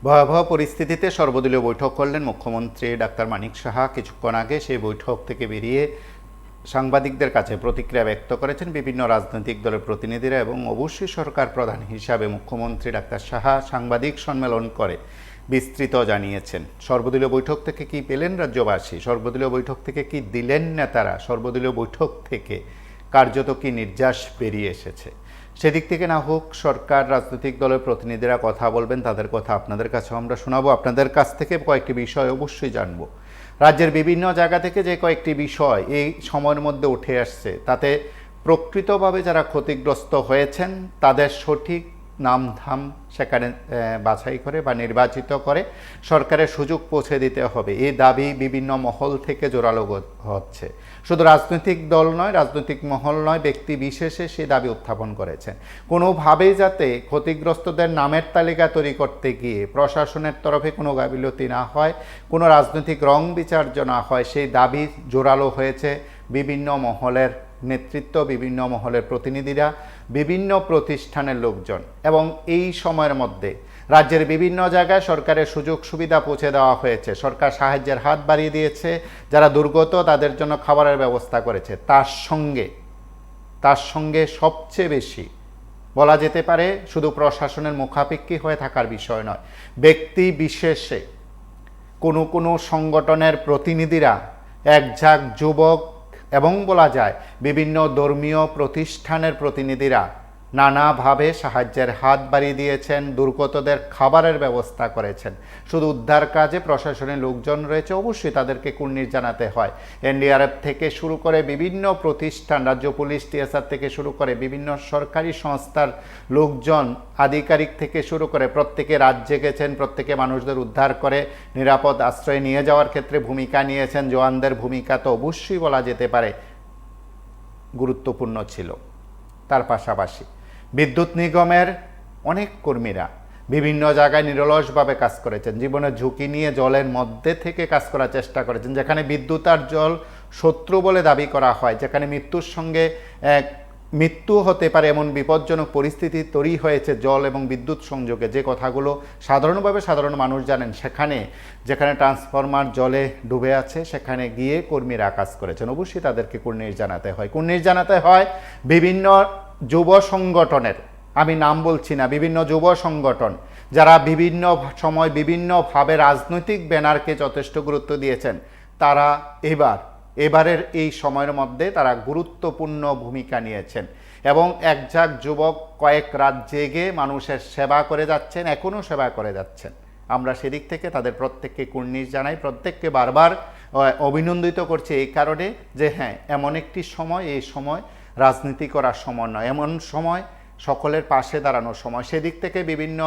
ভয়াবহ পরিস্থিতিতে সর্বদলীয় বৈঠক করলেন মুখ্যমন্ত্রী ডাক্তার মানিক সাহা। কিছুক্ষণ আগে সেই বৈঠক থেকে বেরিয়ে সাংবাদিকদের কাছে প্রতিক্রিয়া ব্যক্ত করেছেন বিভিন্ন রাজনৈতিক দলের প্রতিনিধিরা এবং অবশ্যই সরকার প্রধান হিসাবে মুখ্যমন্ত্রী ডাক্তার সাহা সাংবাদিক সম্মেলন করে বিস্তৃত জানিয়েছেন সর্বদলীয় বৈঠক থেকে কি পেলেন রাজ্যবাসী, সর্বদলীয় বৈঠক থেকে কি দিলেন নেতারা, সর্বদলীয় বৈঠক থেকে কার্যত কি নির্যাস বেরিয়ে এসেছে। সেদিক থেকে না হোক সরকার রাজনৈতিক দলের প্রতিনিধিরা কথা বলবেন, তাদের কথা আপনাদের কাছেও আমরা শোনাবো। আপনাদের কাছ থেকে কয়েকটি বিষয় অবশ্যই জানবো। রাজ্যের বিভিন্ন জায়গা থেকে যে কয়েকটি বিষয় এই সময়ের মধ্যে উঠে আসছে, তাতে প্রকৃতভাবে যারা ক্ষতিগ্রস্ত হয়েছেন তাদের সঠিক নামধাম সেখানে বাছাই করে বা নির্বাচিত করে সরকারের সুযোগ পৌঁছে দিতে হবে, এই দাবি বিভিন্ন মহল থেকে জোরালো হচ্ছে। শুধু রাজনৈতিক দল নয়, রাজনৈতিক মহল নয়, ব্যক্তি বিশেষে সেই দাবি উত্থাপন করেছেন। কোনোভাবেই যাতে ক্ষতিগ্রস্তদের নামের তালিকা তৈরি করতে গিয়ে প্রশাসনের তরফে কোনো গাফিলতি না হয়, কোনো রাজনৈতিক রং বিচার্য না হয়, সেই দাবি জোরালো হয়েছে বিভিন্ন মহলের নেতৃত্ব, বিভিন্ন মহলের প্রতিনিধিরা, বিভিন্ন প্রতিষ্ঠানের লোকজন। এবং এই সময়ের মধ্যে রাজ্যের বিভিন্ন জায়গায় সরকারের সুযোগ সুবিধা পৌঁছে দেওয়া হয়েছে। সরকার সাহায্যের হাত বাড়িয়ে দিয়েছে, যারা দুর্গত তাদের জন্য খাবারের ব্যবস্থা করেছে। তার সঙ্গে সবচেয়ে বেশি বলা যেতে পারে শুধু প্রশাসনের মুখাপেক্ষী হয়ে থাকার বিষয় নয়, ব্যক্তি বিশেষে কোনো সংগঠনের প্রতিনিধিরা, একঝাঁক যুবক এবং বলা যায় বিভিন্ন ধর্মীয় প্রতিষ্ঠানের প্রতিনিধিরা নানাভাবে সাহায্যের হাত বাড়িয়ে দিয়েছেন, দুর্গতদের খাবারের ব্যবস্থা করেছেন। শুধু উদ্ধার কাজে প্রশাসনের লোকজন রয়েছে, অবশ্যই তাদেরকে কুর্নিশ জানাতে হয়। এনডিআরএফ থেকে শুরু করে বিভিন্ন প্রতিষ্ঠান, রাজ্য পুলিশ, টিএসআর থেকে শুরু করে বিভিন্ন সরকারি সংস্থার লোকজন, আধিকারিক থেকে শুরু করে প্রত্যেকে রাত জেগেছেন, প্রত্যেকে মানুষদের উদ্ধার করে নিরাপদ আশ্রয়ে নিয়ে যাওয়ার ক্ষেত্রে ভূমিকা নিয়েছেন। জওয়ানদের ভূমিকা তো অবশ্যই বলা যেতে পারে গুরুত্বপূর্ণ ছিল। তার পাশাপাশি বিদ্যুৎ নিগমের অনেক কর্মীরা বিভিন্ন জায়গায় নিরলসভাবে কাজ করেছেন, জীবনের ঝুঁকি নিয়ে জলের মধ্যে থেকে কাজ করার চেষ্টা করেছেন। যেখানে বিদ্যুৎ আর জল শত্রু বলে দাবি করা হয়, যেখানে মৃত্যুর সঙ্গে মৃত্যু হতে পারে এমন বিপজ্জনক পরিস্থিতি তৈরি হয়েছে জল এবং বিদ্যুৎ সংযোগে, যে কথাগুলো সাধারণভাবে সাধারণ মানুষ জানেন, যেখানে ট্রান্সফরমার জলে ডুবে আছে সেখানে গিয়ে কর্মীরা কাজ করেছেন। অবশ্যই তাদেরকে কুর্নিশ জানাতে হয়। কুর্নিশ জানাতে হয় বিভিন্ন যুব সংগঠনের, আমি নাম বলছি না, বিভিন্ন যুব সংগঠন যারা বিভিন্ন সময় বিভিন্নভাবে রাজনৈতিক ব্যানারকে যথেষ্ট গুরুত্ব দিয়েছেন, তারা এবারের এই সময়ের মধ্যে তারা গুরুত্বপূর্ণ ভূমিকা নিয়েছেন এবং একঝাঁক যুবক কয়েক রাত জেগে মানুষের সেবা করে যাচ্ছেন, এখনও সেবা করে যাচ্ছেন। আমরা সেদিক থেকে তাদের প্রত্যেককে কুর্নিশ জানাই, প্রত্যেককে বারবার অভিনন্দিত করছি এই কারণে যে হ্যাঁ, এমন একটি সময়, এই সময় রাজনীতি করার সময় নয়, এমন সময় সকলের পাশে দাঁড়ানোর সময়। সেদিক থেকে বিভিন্ন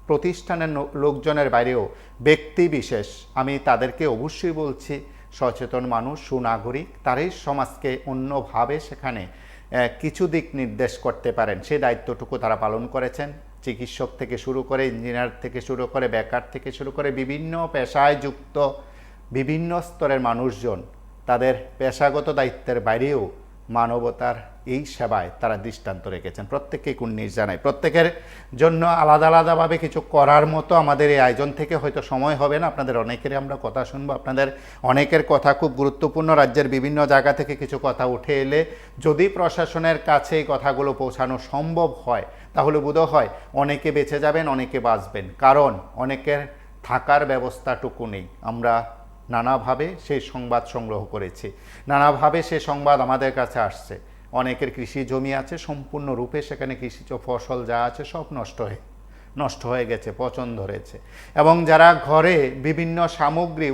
প্রতিষ্ঠানের লোকজনের বাইরেও ব্যক্তি বিশেষ, আমি তাদেরকে অবশ্যই বলছি, সচেতন মানুষ, সুনাগরিক, তারাই সমাজকে অন্যভাবে সেখানে কিছু দিক নির্দেশ করতে পারেন, সেই দায়িত্বটুকু তারা পালন করেছেন। চিকিৎসক থেকে শুরু করে, ইঞ্জিনিয়ার থেকে শুরু করে, বেকার থেকে শুরু করে বিভিন্ন পেশায় যুক্ত বিভিন্ন স্তরের মানুষজন তাদের পেশাগত দায়িত্বের বাইরেও মানবতার এই সেবায় তারা দৃষ্টান্ত রেখেছেন। প্রত্যেককে কুর্নিশ জানাই। প্রত্যেকের জন্য আলাদা আলাদাভাবে কিছু করার মতো আমাদের এই আয়োজন থেকে হয়তো সময় হবে না। আপনাদের অনেকেরই আমরা কথা শুনবো, আপনাদের অনেকের কথা খুব গুরুত্বপূর্ণ। রাজ্যের বিভিন্ন জায়গা থেকে কিছু কথা উঠে এলে যদি প্রশাসনের কাছে এই কথাগুলো পৌঁছানো সম্ভব হয়, তাহলে বোধ হয় অনেকে বেঁচে যাবেন, অনেকে বাঁচবেন। কারণ অনেকের থাকার ব্যবস্থাটুকু নেই। আমরা নানাভাবে সেই সংবাদ সংগ্রহ করেছি, নানাভাবে সে সংবাদ আমাদের কাছে আসছে। অনেকের কৃষি জমি আছে, সম্পূর্ণরূপে সেখানে কৃষিজ ফসল যা আছে সব নষ্ট হয়ে গেছে, পচন ধরেছে। এবং যারা ঘরে বিভিন্ন সামগ্রী,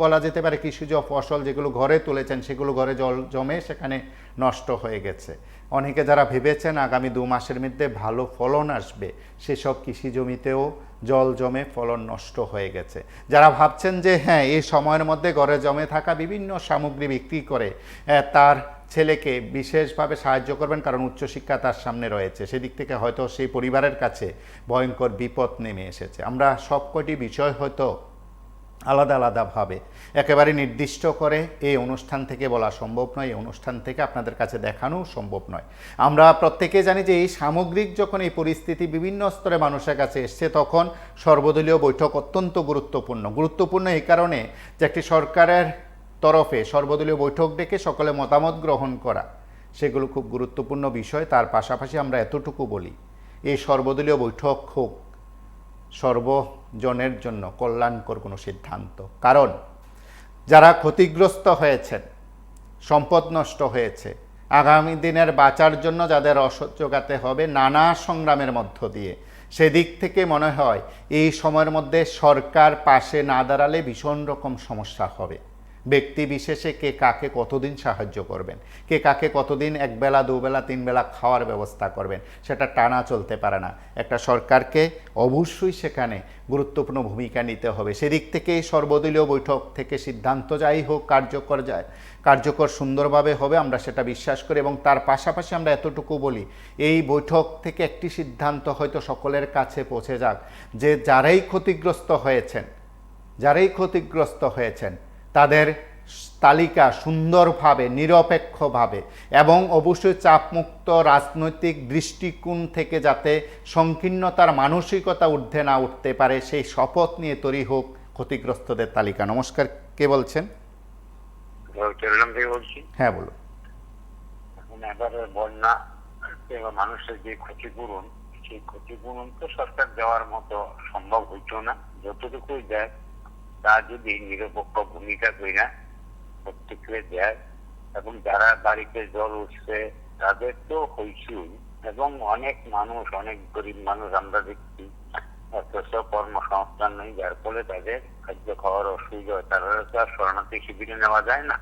বলা যেতে পারে কৃষিজ ফসল যেগুলো ঘরে তুলেছেন, সেগুলো ঘরে জল জমে সেখানে নষ্ট হয়ে গেছে। অনেকে যারা ভেবেছেন আগামী 2 মাসের মধ্যে ভালো ফলন আসবে, সেসব কৃষি জমিতেও জল জমে ফলন নষ্ট হয়ে গেছে। যারা ভাবছেন যে হ্যাঁ, এই সময়ের মধ্যে ঘরে জমে থাকা বিভিন্ন সামগ্রী বিক্রি করে তার ছেলেকে বিশেষভাবে সাহায্য করবেন, কারণ উচ্চশিক্ষা তার সামনে রয়েছে, সেদিক থেকে হয়তো সেই পরিবারের কাছে ভয়ঙ্কর বিপদ নেমে এসেছে। আমরা সবকটি বিষয় হয়তো আলাদা আলাদাভাবে একেবারে নির্দিষ্ট করে এই অনুষ্ঠান থেকে বলা সম্ভব নয়, এই অনুষ্ঠান থেকে আপনাদের কাছে দেখানো সম্ভব নয়। আমরা প্রত্যেকে জানি যে এই সামগ্রিক যখন এই পরিস্থিতি বিভিন্ন স্তরে মানুষের কাছে এসছে, তখন সর্বদলীয় বৈঠক অত্যন্ত গুরুত্বপূর্ণ এই কারণে যে একটি সরকারের তরফে সর্বদলীয় বৈঠক ডেকে সকলে মতামত গ্রহণ করা, সেগুলো খুব গুরুত্বপূর্ণ বিষয়। তার পাশাপাশি আমরা এতটুকু বলি, এই সর্বদলীয় বৈঠক হোক সর্বজনের জন্য কল্যাণকর কোনো সিদ্ধান্ত। কারণ যারা ক্ষতিগ্রস্ত হয়েছেন, সম্পদ নষ্ট হয়েছে, আগামী দিনের বাঁচার জন্য যাদের রসদ যোগাতে হবে নানা সংগ্রামের মধ্য দিয়ে, সেদিক থেকে মনে হয় এই সময়ের মধ্যে সরকার পাশে না দাঁড়ালে ভীষণ রকম সমস্যা হবে। ব্যক্তি বিশেষে কে কাকে কতদিন সাহায্য করবেন, কে কাকে কতদিন একবেলা দুবেলা তিনবেলা খাওয়ার ব্যবস্থা করবেন, সেটা টানা চলতে পারে না। একটা সরকারকে অবশ্যই সেখানে গুরুত্বপূর্ণ ভূমিকা নিতে হবে। সেদিক থেকে সর্বদলীয় বৈঠক থেকে সিদ্ধান্ত যাই হোক কার্যকর সুন্দরভাবে হবে, আমরা সেটা বিশ্বাস করি। এবং তার পাশাপাশি আমরা এতটুকু বলি, এই বৈঠক থেকে একটি সিদ্ধান্ত হয়তো সকলের কাছে পৌঁছে যাক যে যারাই ক্ষতিগ্রস্ত হয়েছেন তাদের তালিকা সুন্দরভাবে নিরপেক্ষভাবে এবং অবশ্যই চাপমুক্ত রাজনৈতিক দৃষ্টিকোণ থেকে যাতে সংকীর্ণতার মানসিকতা ঊর্ধ্বে না উঠতে পারে, সেই শপথ নিয়ে তৈরি হোক ক্ষতিগ্রস্তদের তালিকা। নমস্কার, কে বলছেন? বলছি। হ্যাঁ বলুন। এখন এবারে বন্যা মানুষের যে ক্ষতিপূরণ, সেই ক্ষতিপূরণ তো সরকার দেওয়ার মতো সম্ভব হইতো না। যতটুকুই দেয় তা যদি নিরপেক্ষ ভূমিকা কইরা প্রত্যেকে দেয়, এবং যারা বাড়িতে জল উঠছে তাদের তো হইছই, এবং অনেক গরিব মানুষ আমরা দেখছি অথচ কর্মসংস্থান নেই, যার ফলে তাদের খাদ্য খাওয়ার অসুবিধা হয়। তারা তো আর শরণার্থী শিবিরে নেওয়া যায় না।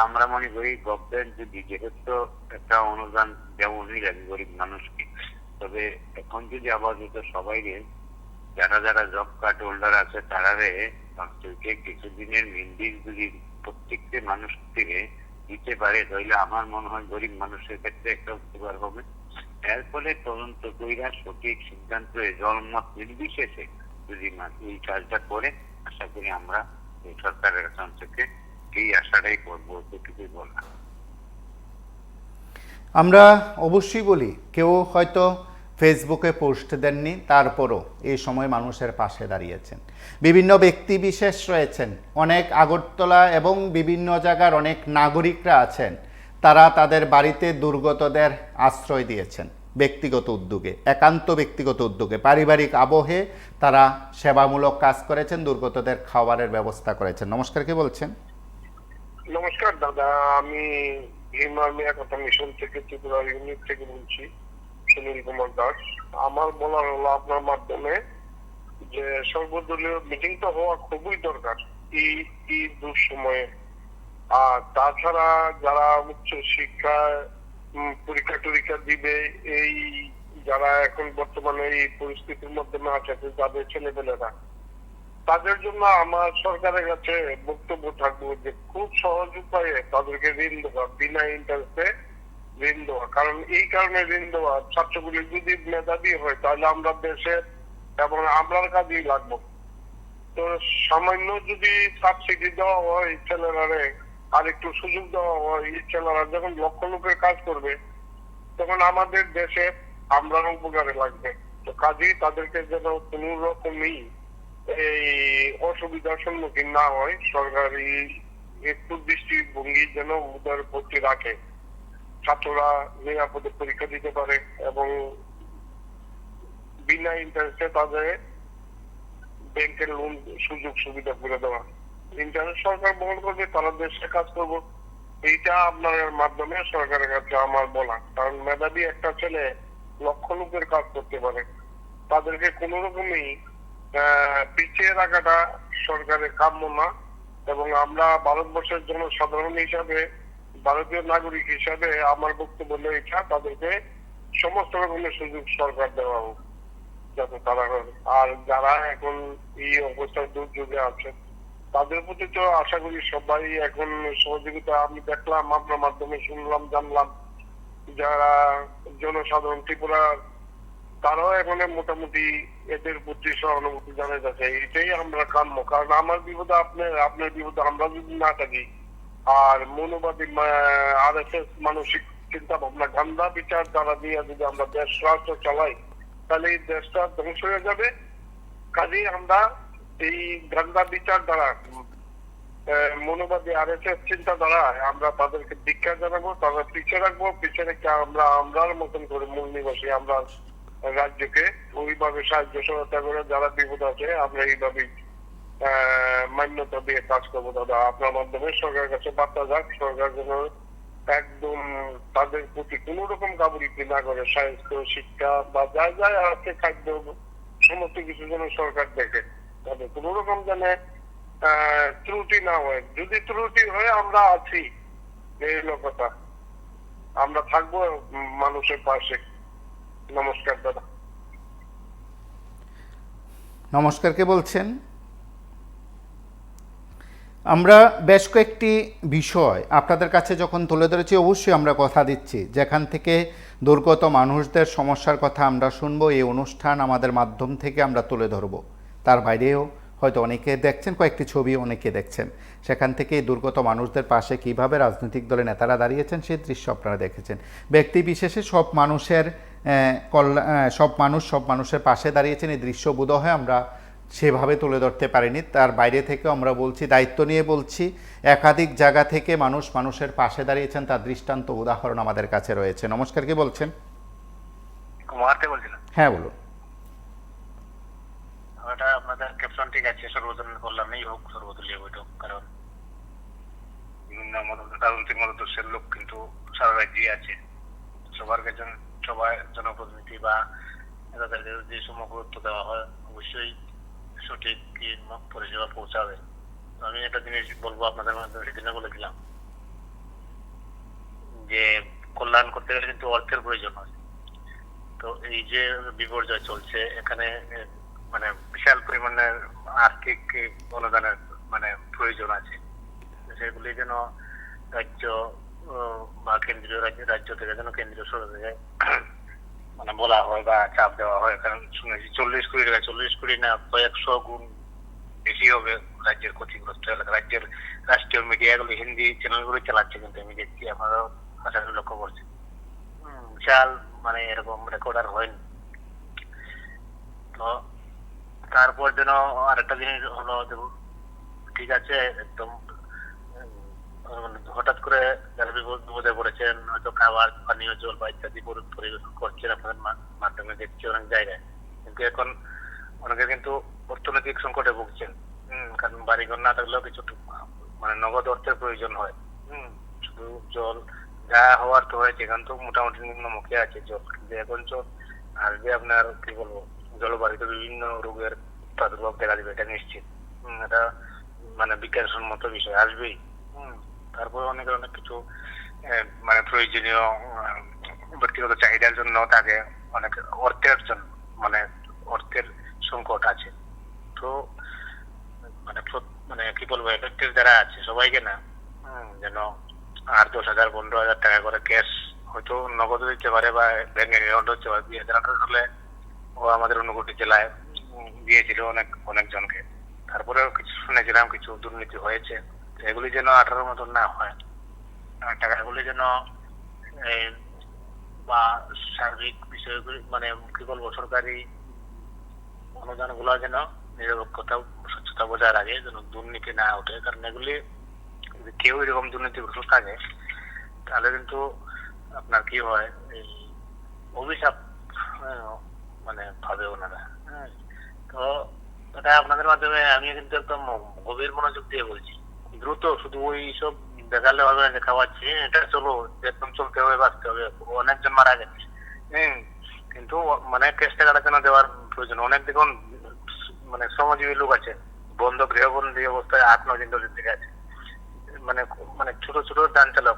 আমরা মনে করি গভর্নমেন্ট যদি যেহেতু একটা অনুদান দেওয়াই লাগে গরিব মানুষকে, তবে এখন যদি আপাতত সবাই যারা জব কার্ড হোল্ডার আছে তারারে কিছুদিনের মেনদিন যদি প্রত্যেকটি মানুষ থেকে দিতে পারে, তাহলে আমার মনে হয় গরিব মানুষের ক্ষেত্রে একটা উপকার হবে। এর ফলে তদন্ত কইরা সঠিক সিদ্ধান্ত জনমত নির্বিশেষে যদি এই কাজটা করে, আশা করি আমরা এই সরকারের কাছ থেকে এই আশাটাই করবো, এটুকুই বললাম। আমরা অবশ্যই বলি, কেউ হয়তো ফেসবুকে পোস্ট দেননি, তারপরও এই সময় মানুষের পাশে দাঁড়িয়েছেন। বিভিন্ন ব্যক্তি বিশেষ রয়েছেন, অনেক আগরতলা এবং বিভিন্ন জায়গার অনেক নাগরিকরা আছেন, তারা তাদের বাড়িতে দুর্গতদের আশ্রয় দিয়েছেন ব্যক্তিগত উদ্যোগে, একান্ত ব্যক্তিগত উদ্যোগে, পারিবারিক আবহে তারা সেবামূলক কাজ করেছেন, দুর্গতদের খাবারের ব্যবস্থা করেছেন। নমস্কার, কে বলছেন? নমস্কার দাদা, আমি কথা মিশন থেকে ত্রিপুরা ইউনিট থেকে বলছি, সুনীল কুমার দাস। আমার বলার হলো আপনার মাধ্যমে যে সর্বদলীয় মিটিং তো হওয়া খুবই দরকার এই দুঃসময়ে। আর তাছাড়া যারা উচ্চ শিক্ষায় পরীক্ষা টরীক্ষা দিবে, এই যারা এখন বর্তমানে এই পরিস্থিতির মধ্যে না আছে, যাদের ছেলেপেলেরা, তাদের জন্য আমার সরকারের কাছে বক্তব্য থাকবো যে খুব সহজ উপায়ে তাদেরকে ঋণ দেওয়া, বিনা ইন্টারেস্টে ঋণ দেওয়া। কারণ এই কারণে ঋণ দেওয়া, ছাত্রগুলি যদি মেধাবী হয় তাহলে আমরা দেশের এবং আমরার কাজেই লাগবো। তো সামান্য যদি সাবসিডি দেওয়া হয় ছেলেরারে, আর একটু সুযোগ দেওয়া হয়, এই ছেলেরা যখন লক্ষ লোকের কাজ করবে তখন আমাদের দেশে আমরা উপকারে লাগবে। তো কাজেই তাদেরকে যেন কোন রকমই এই অসুবিধার সম্মুখীন না হয়, সরকারি একটু দৃষ্টিভঙ্গি যেন ওদের প্রতি রাখে, ছাত্ররা নিরাপদে পরীক্ষা দিতে পারে এবং বিনা ইন্টারেস্টে তাদের ব্যাংকের লোন সুযোগ সুবিধা করে দেওয়া। ইন্টারেস্ট সরকার বহন করবে, তারা দেশে কাজ করবো, এইটা আপনার মাধ্যমে সরকারের কাছে আমার বলা। কারণ মেধাবী একটা ছেলে লক্ষ লোকের কাজ করতে পারে, তাদেরকে কোন রকমই পিছিয়ে রাখাটা সরকারের কাম্য না। এবং আমরা ভারতবর্ষের জনসাধারণ হিসাবে, ভারতীয় নাগরিক হিসাবে আমার বক্তব্য হলো এটা, তাদেরকে সমস্ত রকমের সুযোগ সরকার দেওয়া হোক যাতে তারা করে। আর যারা এখন এই অবস্থায় দুর্যোগে আছে তাদের প্রতি তো আশা করি সবাই এখন সহযোগিতা। আমি দেখলাম আপনার মাধ্যমে, শুনলাম, জানলাম যারা জনসাধারণ ত্রিপুরার তারাও এখন মোটামুটি এদের প্রতি সহানুভূতি জানাই যাচ্ছে। এটাই আমরা কাম্য, কারণ আমার বিপদে আপনার বিপদে আমরা যদি না থাকি, আর মনোবাদী RSS মানসিক চিন্তা ভাবনা ধান্দা বিচার দ্বারা নিয়ে যদি আমরা দেশ রাষ্ট্র চালাই, তাহলে এই দেশটা ধ্বংস হয়ে যাবে। কাজেই আমরা এই ধান্দা বিচার দ্বারা মনোবাদী RSS চিন্তা দ্বারা আমরা তাদেরকে দীক্ষা জানাবো, তারা পিছিয়ে রাখবো, পিছিয়ে রেখে আমরা আমরার মতন করে মূল নিবাসী আমরা রাজ্যকে ওইভাবে সাহায্য সহায়তা করে যারা বিপদ আছে আমরা এইভাবেই মান্যতা দিয়ে কাজ করবো। দাদা, আপনার মাধ্যমে সরকারের কাছে বার্তা যাক, সরকার যেন একদম তাদের প্রতি কোন রকম গাফিলতি না করে, স্বাস্থ্য, শিক্ষা বা যা যা আছে খাদ্য সমস্ত কিছু যেন সরকার দেখে, তবে কোন রকম যেন ত্রুটি না হয়। যদি ত্রুটি হয় আমরা আছি, এই হলো কথা, আমরা থাকবো মানুষের পাশে। নমস্কার দাদা। নমস্কার, কে বলছেন? আমরা বেশ কয়েকটি বিষয় আপনাদের কাছে যখন তুলে ধরেছি, অবশ্যই আমরা কথা দিচ্ছি যেখান থেকে দুর্গত মানুষদের সমস্যার কথা আমরা শুনবো, এই অনুষ্ঠান আমাদের মাধ্যম থেকে আমরা তুলে ধরব। তার বাইরেও হয়তো অনেকে দেখছেন, কয়েকটি ছবি অনেকে দেখছেন, সেখান থেকে দুর্গত মানুষদের পাশে কিভাবে রাজনৈতিক দলের নেতারা দাঁড়িয়েছেন সেই দৃশ্য আপনারা দেখেছেন। ব্যক্তি বিশেষে সব মানুষের সব মানুষের পাশে দাঁড়িয়েছেন, এই দৃশ্য বোধহয় আমরা সেভাবে তুলে ধরতে পারিনি। তার বাইরে থেকেও আমরা বলছি, দায়িত্ব নিয়ে বলছি, একাধিক জায়গা থেকে মানুষের পাশে দাঁড়িয়েছেন, তার দৃষ্টান্ত উদাহরণ আমাদের কাছে রয়েছে। নমস্কার, কে বলছেন? কুমারকে বলছিলাম। হ্যাঁ, বলুন। ওটা আপনাদের ক্যাপশন ঠিক আছে, সর্বজনীন কল্যাণেই হোক, সর্বদলীয় বৈঠক, কারণ বিভিন্ন রাজনৈতিক মতাদর্শের লোক কিন্তু সারা রাজ্যে আছে। সবার জনপ্রতিনিধি বা নেতাদেরকে যে সময় গুরুত্ব দেওয়া হয়, অবশ্যই সঠিক পরিষেবা পৌঁছাবে। আমি একটা জিনিস বলবো আপনাদের মাধ্যমে, সেদিনে বলেছিলাম যে কল্যাণ করতে গেলে কিন্তু অর্থের প্রয়োজন হয়। তো এই যে বিপর্যয় চলছে, এখানে মানে বিশাল পরিমাণের আর্থিক অনুদানের প্রয়োজন আছে। সেগুলি যেন রাজ্য বা কেন্দ্রীয় রাজ্য থেকে যেন কেন্দ্রীয় সরকার থেকে বলা হয় বা চাপ দেওয়া হয়। কারণ শুনেছি 40 কোটি টাকা, 40 কোটি না, কয়েকশো গুণ বেশি হবে রাজ্যের ক্ষতিগ্রস্ত এলাকা। রাজ্যের রাষ্ট্রীয় মিডিয়াগুলো, হিন্দি চ্যানেলগুলো চালাচ্ছে, কিন্তু আমি দেখছি, আপনারাও কাছাকাছি লক্ষ্য করছি, বিশাল এরকম রেকর্ড আর হয়নি। তো তারপর যেন আরেকটা জিনিস হলো, ঠিক আছে, একদম হঠাৎ করে যারা বিপদে পড়েছেন, হয়তো খাবার, পানীয় জল বা ইত্যাদি পরিবেশন করছেন আপনাদের মাধ্যমে দেখছি অনেক জায়গায়, কিন্তু এখন অনেকে কিন্তু অর্থনৈতিক সংকটে ভুগছেন। কারণ বাড়িঘর না থাকলেও কিছু নগদ অর্থের প্রয়োজন হয়। শুধু জল যা হওয়ার তো হয়েছে, এখন তো মোটামুটি নিম্নমুখে আছে জল, কিন্তু এখন জল আসবে আপনার কি বলবো, জলবাহিত বিভিন্ন রোগের প্রাদুর্ভাব দেখা দিবে, এটা নিশ্চিত। এটা বিজ্ঞানসম্মত বিষয়, আসবেই। তারপরে অনেক কিছু প্রয়োজনীয় ব্যক্তিগত চাহিদার জন্য তাকে অনেক অর্থের জন্য অর্থের সংকট আছে। তো কি বলবো, এফেক্টেড যারা আছে সবাইকে না যেন 8-10,000 15,000 টাকা করে ক্যাশ হয়তো নগদ দিতে পারে বা ব্যাংকে অ্যাকাউন্ট হচ্ছে পারে। 2018 সালে ও আমাদের ঊনকোটি জেলায় দিয়েছিল অনেকজনকে। তারপরেও কিছু শুনেছিলাম কিছু দুর্নীতি হয়েছে, এগুলি যেন 18 মতন না হয়, টাকাগুলি যেন বা সার্বিক বিষয়গুলি কি বলবো, সরকারি অনুদান গুলো যেন নিরপেক্ষতা, স্বচ্ছতা বজায় রাখে, যেন দুর্নীতি না ওঠে। কারণ এগুলি কেউ এরকম দুর্নীতিগ্রস্ত থাকে তাহলে কিন্তু আপনার কি হয়, এই অভিশাপ ভাবে ওনারা। তো এটা আপনাদের মাধ্যমে আমি কিন্তু একদম গভীর মনোযোগ দিয়ে বলছি, দ্রুত শুধু ওই সব দেখালে হবে না যে খাওয়াচ্ছি, এটা চলো একদম চলতে হবে, বাঁচতে হবে। অনেকজন মারা গেছে, কিন্তু কেস টাকাটা যেন দেওয়ার প্রয়োজন। অনেক দেখুন শ্রমজীবী লোক আছে, বন্ধ গৃহবন্দী অবস্থায় 8-9 দিন 10 দিন থেকে আছে। ছোট ছোট যান চালক,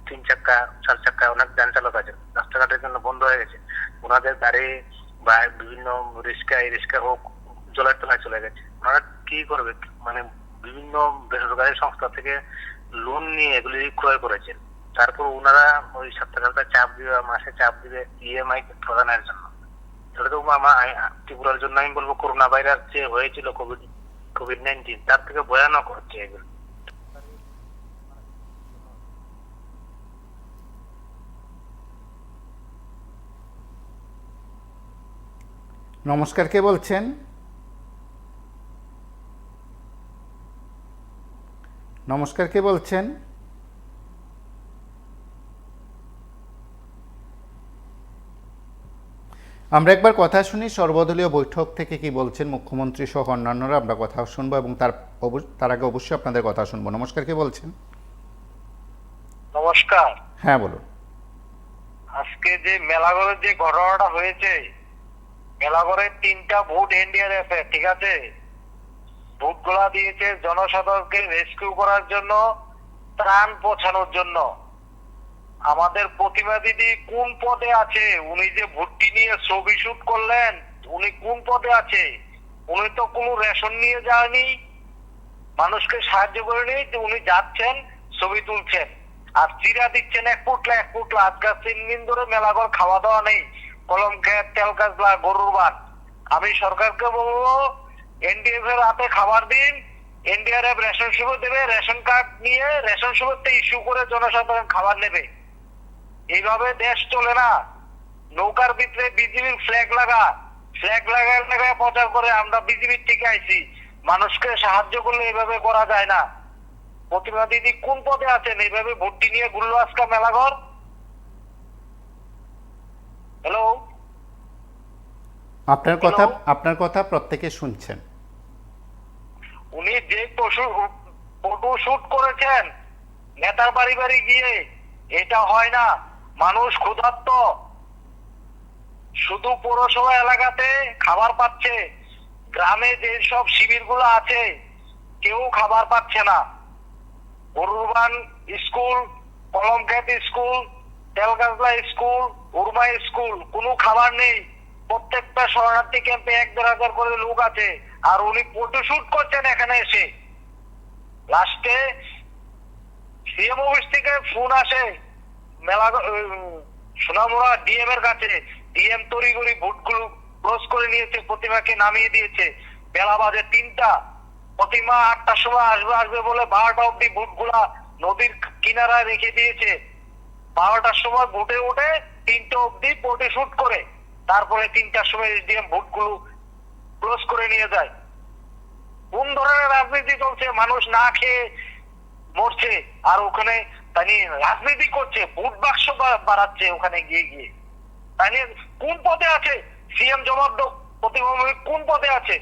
3 চাক্কা 4 চাক্কা অনেক যান চালক আছে, রাস্তাঘাটের জন্য বন্ধ হয়ে গেছে। ওনাদের গাড়ি বা বিভিন্ন রিক্সা হোক জলের তলায় চলে গেছে। ওনারা কি করবে? বিভিন্ন বেসরকারি সংস্থা থেকে লোন নিয়ে এগুলি ক্রয় করেছেন। তারপর ওনারা ওই সপ্তাহে চাপ দিবে, মাসে চাপ দিবে ইএমআই প্রদানের জন্য। এটা তো ত্রিপুরার জন্য আমি বলবো করোনা ভাইরাস যে হয়েছিল কোভিড-19 তার থেকে ভয়ানক হচ্ছে এগুলো। নমস্কার, কে বলছেন? নমস্কার, কে বলছেন? আমরা একবার কথা শুনি সর্বদলীয় বৈঠক থেকে কি বলছেন মুখ্যমন্ত্রী সহ অন্যান্যরা। আমরা কথা শুনবো এবং তার আগে অবশ্যই আপনাদের কথা শুনবো। নমস্কার, কে বলছেন? নমস্কার। হ্যাঁ, বলুন। আজকে যে মেলাগড়ের যে ঘটনাটা হয়েছে, মেলাগড়ে 3টা ভোট এনডিআরএফ এর, ঠিক আছে, ভোটগুলা দিয়েছে জনসাধারণকে রেস্কিউ করার জন্য, ত্রাণ পৌঁছানোর জন্য। আমাদের প্রতিমা দিদি কোন পদে আছে? উনি যে ভোটটি নিয়ে ছবি শুট করলেন, উনি কোন পদে আছে? উনি তো কোনো রেশন নিয়ে যায়নি, মানুষকে সাহায্য করেনি। উনি যাচ্ছেন, ছবি তুলছেন আর চিরা দিচ্ছেন এক পুটলা এক পুটলা। আজকাল 3 দিন ধরে মেলাঘর খাওয়া দাওয়া নেই, কলম খেত, তেল কাজলা, গরুর বান। আমি সরকারকে বলবো এনডিএফ এর হাতে খাবার দিন, এনডিআরএফ রেশন সুবিধা দেবে, রেশন কার্ড নিয়ে রেশন সুবিধা ইস্যু করে জনসাধারণ খাবার নেবে। এইভাবে দেশ চলে না। নৌকার ভিতরে বিজেপির ফ্ল্যাগ লাগায় প্রচার করে আমরা বিজেপির থেকে আইছি। মানুষকে সাহায্য করলে এইভাবে করা যায় না। প্রতিমা দিদি কোন পদে আছেন? এইভাবে ভোটটি নিয়ে ঘুরলো আজকে মেলাঘর। হ্যালো, আপনার কথা প্রত্যেকে শুনছেন। উনি যে ফটো শুট করেছেন নেতার বাড়ি বাড়ি গিয়ে, এটা হয় না। মানুষ ক্ষুধার্ত, শুধু পৌরসভা এলাকাতে খাবার পাচ্ছে, গ্রামে যে সব শিবিরগুলো আছে কেউ খাবার পাচ্ছে না। গরুরবান school, কলমক্ষেত school, তেলগাজলা school, Urma school, কোনো খাবার নেই। প্রত্যেকটা শরণার্থী ক্যাম্পে 1-1,500 করে লোক আছে, আর উনি ফটো শুট করছেন এখানে এসে। লাস্টে সিএম অফিস থেকে ফোন আসে সোনামুড়া ডিএম এর কাছে। ডিএম তড়িঘড়ি ভোটগুলো ক্লোজ করে নিয়েছে, প্রতিমাকে নামিয়ে দিয়েছে। বেলা বাজে 3টা, প্রতিমা 8টার সময় আসবে বলে 12টা অব্দি ভোটগুলা নদীর কিনারায় রেখে দিয়েছে। 12টার সময় ভোটে উঠে 3টা অব্দি ফটো শুট করে, তারপরে 3টার সময় এসডিএম ভোটগুলো ক্লোজ করে নিয়ে যায়। কোন ধরনের রাজনীতি চলছে? মানুষ না খেয়ে মরছে, আর ওখানে তাই রাজনীতি করছে, ভোট বাক্স বাড়াচ্ছে ওখানে গিয়ে গিয়ে। তাই কোন পদে আছে? সিএম জবাব দাও, প্রতিমা কোন পদে আছে?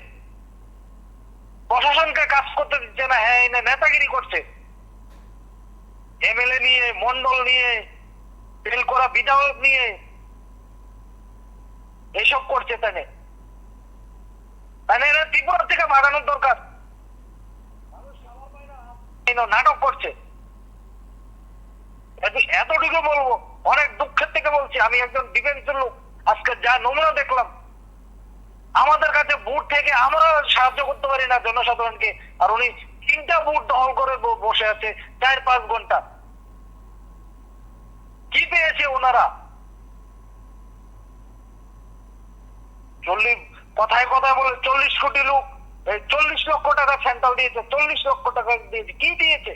প্রশাসনকে কাজ করতে দিচ্ছে না। হ্যাঁ, নেতাগিরি করছে, এমএলএ নিয়ে, মন্ডল নিয়ে, ফেল করা বিধায়ক নিয়ে এসব করছে। তাই এরা ত্রিপুরা থেকে বাগানোর দরকার। নাটক করছে। এতটুকু বলবো, অনেক দুঃখের থেকে বলছি, আমি একজন ডিফেন্সের লোক। আজকে যা নমুনা দেখলাম, আমাদের কাছে বুট থেকে আমরা সাহায্য করতে পারি না জনসাধারণকে, আর উনি 3টা বুট দখল করে বসে আছে 4-5 ঘন্টা। কি পেয়েছে ওনারা? কথায় কথায় বলে 40 কোটি লোক, 40 লক্ষ টাকা সেন্ট্রাল দিয়েছে, 40 লক্ষ টাকা দিয়েছে। কি দিয়েছে?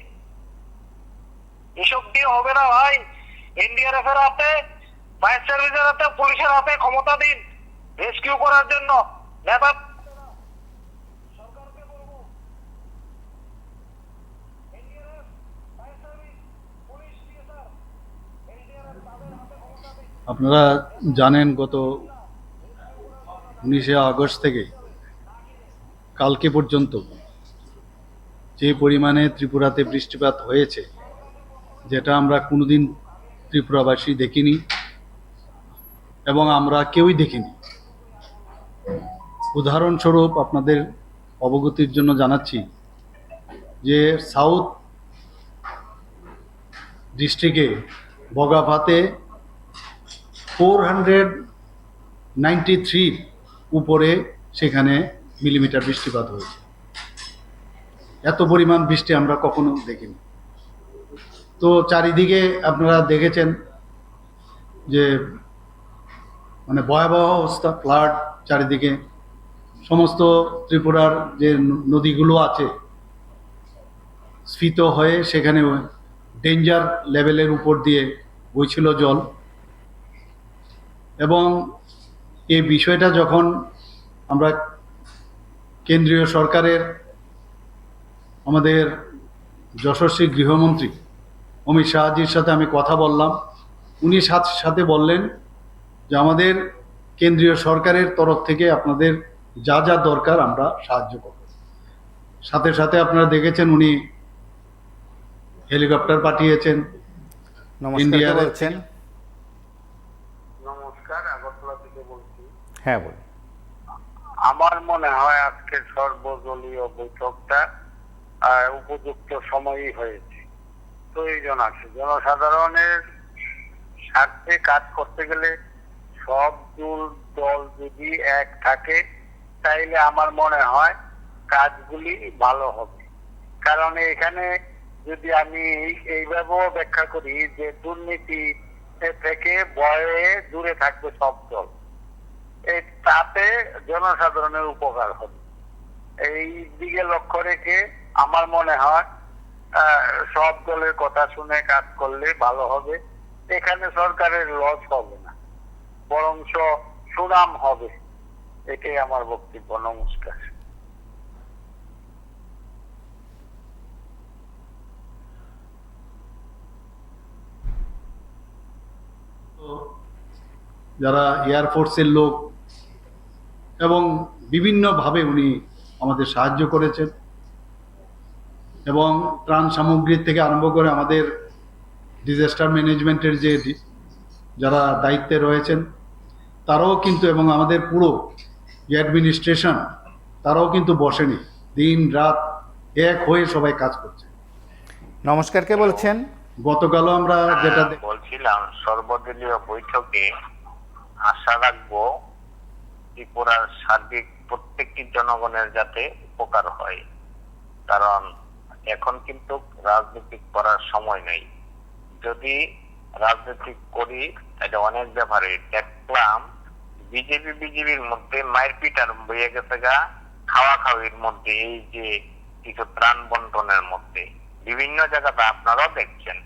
এসব দিয়ে হবে না ভাই। এনডিআরএফ এর হাতে, ফায়ার সার্ভিসের হাতে, পুলিশের হাতে ক্ষমতা দিন রেস্কিউ করার জন্য। নেতা সরকারকে বলবো, NDRF, fire service, police, CSR, NDRF তাদের হাতে ক্ষমতা দিন। আপনারা জানেন গত 19শে আগস্ট থেকে কালকে পর্যন্ত যে পরিমাণে ত্রিপুরাতে বৃষ্টিপাত হয়েছে, যেটা আমরা কোনোদিন ত্রিপুরাবাসী দেখিনি এবং আমরা কেউই দেখিনি। উদাহরণস্বরূপ আপনাদের অবগতির জন্য জানাচ্ছি যে সাউথ ডিস্ট্রিক্টে বগাভাতে 493 উপরে সেখানে মিলিমিটার বৃষ্টিপাত হয়েছে। এত পরিমাণ বৃষ্টি আমরা কখনো দেখিনি। তো চারিদিকে আপনারা দেখেছেন যে মানে ভয়াবহ অবস্থা, ফ্লাড চারিদিকে। সমস্ত ত্রিপুরার যে নদীগুলো আছে স্ফীত হয়ে সেখানে ডেঞ্জার লেভেলের উপর দিয়ে বইছিল জল। এবং এই বিষয়টা যখন আমরা কেন্দ্রীয় সরকারের আমাদের যশস্বী গৃহমন্ত্রী অমিত শাহজির সাথে আমি কথা বললাম, উনি সাথে সাথে বললেন যে আমাদের কেন্দ্রীয় সরকারের তরফ থেকে আপনাদের যা যা দরকার আমরা সাহায্য করব। সাথে সাথে আপনারা দেখেছেন উনি হেলিকপ্টার পাঠিয়েছেন। নমস্কার, কে ইন্ডিয়ার- বলছেন? নমস্কার, আগরতলা থেকে বলছি। হ্যাঁ বলুন। আমার মনে হয় আজকের সর্বদলীয় বৈঠকটা উপযুক্ত সময়ই হয়েছে, প্রয়োজন আছে। জনসাধারণের স্বার্থে কাজ করতে গেলে সব দল যদি এক থাকে তাইলে আমার মনে হয় কাজগুলি ভালো হবে। কারণ এখানে যদি আমি এইভাবেও ব্যাখ্যা করি যে দুর্নীতি থেকে ভয়ে দূরে থাকবে সব দল, তাতে জনসাধারণের উপকার হবে। এই দিকে লক্ষ্য রেখে আমার মনে হয় সব দলের কথা শুনে কাজ করলে ভালো হবে। এখানে সরকারের লস হবে না, বরঞ্চ সুনাম হবে। এটাই আমার বক্তব্য। নমস্কার। যারা এয়ারফোর্সের লোক এবং বিভিন্নভাবে উনি আমাদের সাহায্য করেছেন, এবং ত্রাণ সামগ্রী থেকে আরম্ভ করে আমাদের ডিজাস্টার ম্যানেজমেন্টের যে যারা দায়িত্বে রয়েছেন তারাও কিন্তু, এবং আমাদের পুরো অ্যাডমিনিস্ট্রেশন তারাও কিন্তু বসেনি, দিন রাত এক হয়ে সবাই কাজ করছে। নমস্কার, কে বলছেন? গতকালও আমরা যেটা বলছিলাম, সর্বদলীয় বৈঠকে আশা রাখবো ত্রিপুরার সার্বিক প্রত্যেকটি জনগণের যাতে উপকার হয়। কারণ এখন কিন্তু রাজনীতি করার সময় নেই। যদি রাজনীতি করি এটা অনেক ব্যাপারে দেখলাম, বিজেপির মধ্যে মারপিট আরম্ভ হয়ে গেছে গা, খাওয়া খাওয়ির মধ্যে, এই যে কিছু ত্রাণ বন্টনের মধ্যে বিভিন্ন জায়গাতে আপনারাও দেখছেন।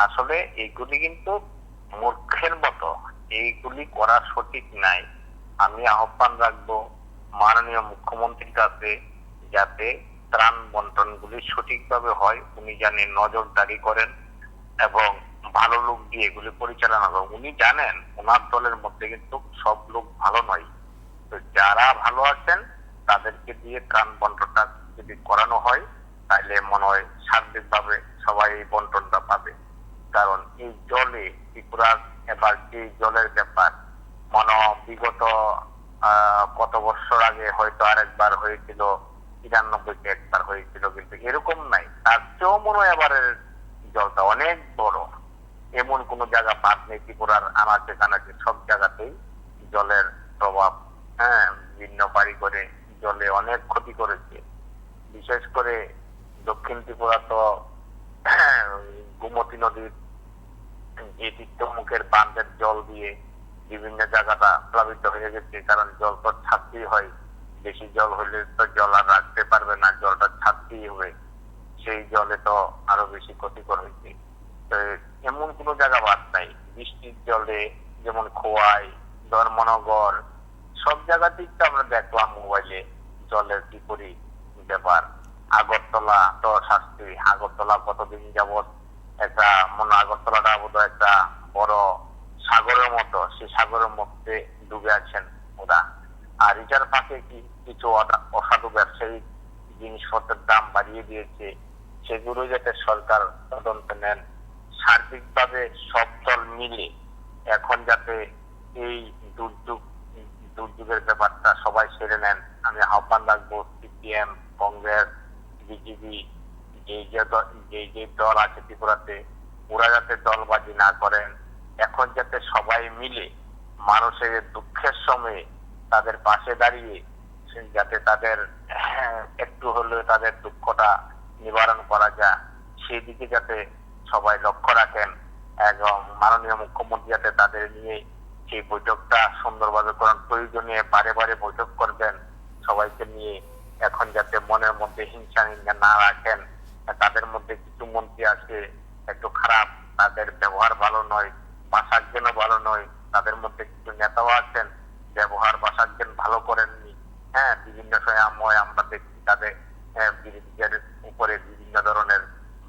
আসলে এইগুলি কিন্তু মূর্খের মতো, এইগুলি করা সঠিক নাই। আমি আহ্বান রাখবো মাননীয় মুখ্যমন্ত্রীর কাছে যাতে ত্রাণ বন্টন গুলি সঠিকভাবে হয়, উনি জানেন নজরদারি করেন এবং ভালো লোক দিয়ে এগুলি পরিচালনা করেন। উনি জানেন ওনার দলের মধ্যে কিন্তু সব লোক ভালো নয়, তো যারা ভালো আছেন তাদেরকে দিয়ে ত্রাণ বন্টনটা যদি করানো হয় তাহলে মনে হয় সার্বিকভাবে সবাই এই বন্টনটা পাবে। কারণ এই জলে ত্রিপুরার এবার যে জলের ব্যাপার, মনে বিগত কত বছর আগে হয়তো আরেকবার হয়েছিল, 93-তে একবার হয়েছিল, কিন্তু এরকম নাই। তার চেয়েও মনে হয় এবারের জলটা অনেক বড়। এমন কোন জায়গা বাদ নেই ত্রিপুরার আনাচে কানাচে, সব জায়গাতেই জলের প্রভাব ভিন্ন বাড়ি করে জলে অনেক ক্ষতি করেছে। বিশেষ করে দক্ষিণ ত্রিপুরা তো গোমতী নদীর যে মুখের বাঁধের জল দিয়ে বিভিন্ন জায়গাটা প্লাবিত হয়ে গেছে। কারণ জল তো ছাড়তেই হয়, বেশি জল হলে তো জল আর রাখতে পারবে না, জলটা ছাড়তেই হবে। সেই জলে তো আরো বেশি ক্ষতিকর হয়েছে। তো এমন কোন জায়গা বাদ নাই। বৃষ্টির জলে যেমন খোয়াই, ধর্মনগর, সব জায়গাতেই তো আমরা দেখলাম মোবাইলে জলের কি করি ব্যাপার। আগরতলা তো শাস্তি, আগরতলা কতদিন যাবৎ একটা মনে, আগরতলাটা বোধহয় একটা বড় সাগরের মতো, সেই সাগরের মধ্যে ডুবে আছেন ওরা। আর এটার ফাঁকে কি কিছু অসাধু ব্যবসায়ী জিনিসপত্রের দাম বাড়িয়ে দিয়েছে, সেগুলো যাতে সরকার তদন্ত নেন। সার্বিকভাবে সব দল মিলে এখন যাতে এই দুর্যোগের ব্যাপারটা সবাই সেরে নেন। আমি আহ্বান রাখবো সিপিএম, কংগ্রেস, বিজেপি, যে দল আছে ত্রিপুরাতে, ওরা যাতে দলবাজি না করেন। এখন যাতে সবাই মিলে মানুষের দুঃখের সময়ে তাদের পাশে দাঁড়িয়ে যাতে তাদের একটু হলেও তাদের দুঃখটা নিবারণ করা যায়, সেই দিকে যাতে সবাই লক্ষ্য রাখেন এবং মাননীয় মুখ্যমন্ত্রী যাতে তাদের নিয়ে সেই বৈঠকটা সুন্দরভাবে করার প্রয়োজনে বারে বারে বৈঠক করবেন সবাইকে নিয়ে। এখন যাতে মনের মধ্যে হিংসা নিন্দা না রাখেন। তাদের মধ্যে কিছু মন্ত্রী আছে একটু খারাপ, তাদের ব্যবহার ভালো নয়, ভাষার জন্য ভালো নয়। তাদের মধ্যে কিছু নেতাও আছেন ব্যবহার ভাষার জন্য ভালো করেননি। হ্যাঁ, বিভিন্ন সময় আমরা দেখছি তাদের বিরোধীদের উপরে বিভিন্ন ধরনের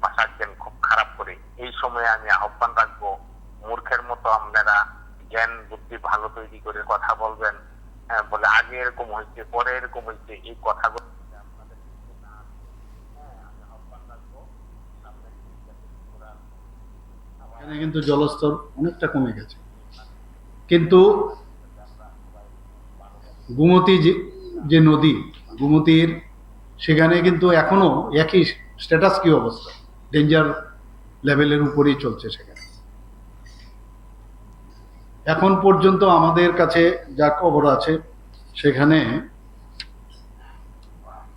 ভাষার জন্য খুব খারাপ করে। এই সময় আমি আহ্বান রাখবো, মূর্খের মতো আপনারা জ্ঞান বুদ্ধি ভালো তৈরি করে কথা বলবেন। হ্যাঁ, বলে আগে এরকম হয়েছে, পরে এরকম হয়েছে, এই কথাগুলো আপনাদের আমি আহ্বান রাখবো। এখানে কিন্তু জলস্তর অনেকটা কমে গেছে, কিন্তু গোমতী যে নদী, গোমতীর সেখানে কিন্তু এখনো একই স্ট্যাটাস কি অবস্থা, ডেঞ্জার লেভেলের উপরেই চলছে। সেখানে এখন পর্যন্ত আমাদের কাছে যা খবর আছে, সেখানে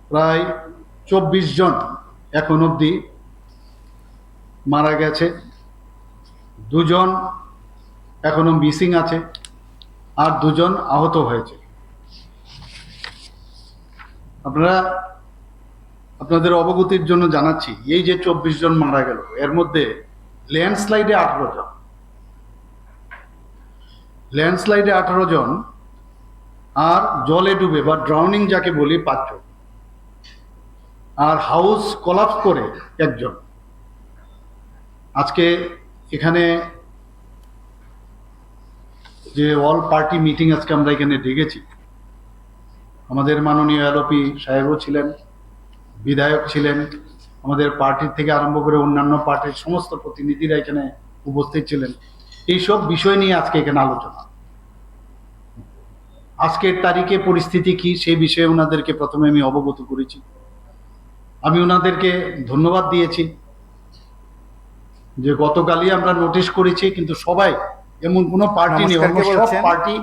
প্রায় 24 জন এখন অবধি মারা গেছে, 2 জন এখনো মিসিং আছে, আর 2 জন আহত হয়েছে। আপনাদের অবগতির জন্য জানাচ্ছি, এই যে 24 জন মারা গেল, এর মধ্যে ল্যান্ডস্লাইডে 18 জন, ল্যান্ডস্লাইডে 18 জন, আর জলে ডুবে বা ড্রাউনিং যাকে বলি 5 জন, আর হাউস কোলাপস করে 1 জন। আজকে এখানে যে অল পার্টি মিটিং আজকে আমরা এখানে ডেকেছি, আমাদের মাননীয় এলওপি সাহেবও ছিলেন, বিধায়ক ছিলেন, আমাদের পার্টির থেকে আরম্ভ করে অন্যান্য পার্টির সমস্ত প্রতিনিধিরা এখানে উপস্থিত ছিলেন। এইসব বিষয় নিয়ে আজকে এখানে আলোচনা। আজকের তারিখে পরিস্থিতি কি সেই বিষয়ে ওনাদেরকে প্রথমে আমি অবগত করেছি। আমি ওনাদেরকে ধন্যবাদ দিয়েছি যে গতকালই আমরা নোটিশ করেছি, কিন্তু সবাই, এমন কোনো পার্টি নেই, নমস্কার, কে সব বলছেন? পার্টি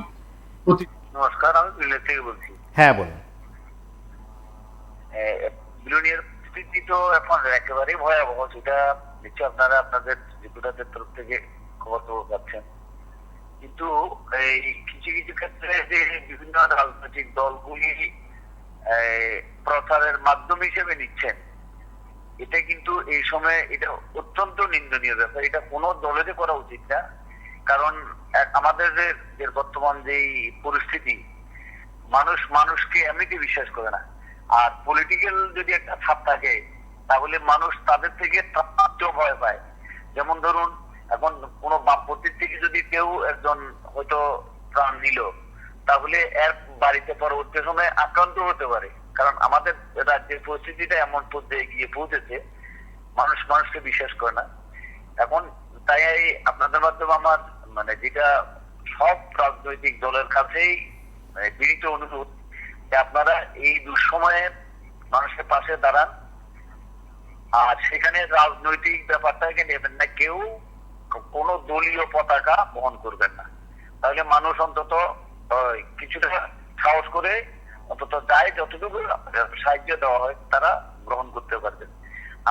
প্রতি। নমস্কার, আমি বিলেত থেকে বলছি। হ্যাঁ, বলুন। বিলোনিয়ার স্থিতি তো এখন একেবারেই ভয়াবহ, সেটা নিশ্চয় আপনারা আপনাদের রিপোর্টারদের তরফ থেকে খবর পাচ্ছেন। কিন্তু এই কিছু কিছু ক্ষেত্রে যে বিভিন্ন রাজনৈতিক দলগুলি প্রচারের মাধ্যম হিসেবে নিচ্ছেন, এটা কিন্তু এই সময় এটা অত্যন্ত নিন্দনীয় ব্যাপার। এটা কোনো দলেরই করা উচিত না। কারণ আমাদের যে বর্তমান যে পরিস্থিতি, মানুষ মানুষকে এমনিতে বিশ্বাস করে না। আর পলিটিক্যাল যদি একটা ছাপ থাকে, তাহলে মানুষ তাদের থেকে ভয় পায়। যেমন ধরুন, এখন কোন বামপন্থীর থেকে যদি কেউ একজন হয়তো প্রাণ নিল, তাহলে এর বাড়িতে পরবর্তী সময়ে আক্রান্ত হতে পারে। কারণ আমাদের রাজ্যের পরিস্থিতিটা এমন পর্যায়ে গিয়ে পৌঁছেছে, মানুষ মানুষকে বিশ্বাস করে না। এখন তাই আপনাদের মাধ্যমে আমার যেটা সব রাজনৈতিক দলের কাছেই বিনীত অনুরোধ যে আপনারা এই দুঃসময়ে মানুষের পাশে দাঁড়ান, আর সেখানে রাজনৈতিক ব্যাপারটাকে নেবেন না, কেউ কোনো দলীয় পতাকা বহন করবেন না। তাহলে মানুষ অন্তত কিছুটা সাহস করে অন্তত যায় যতটুকু সাহায্য দেওয়া হয় তারা গ্রহণ করতে পারবেন।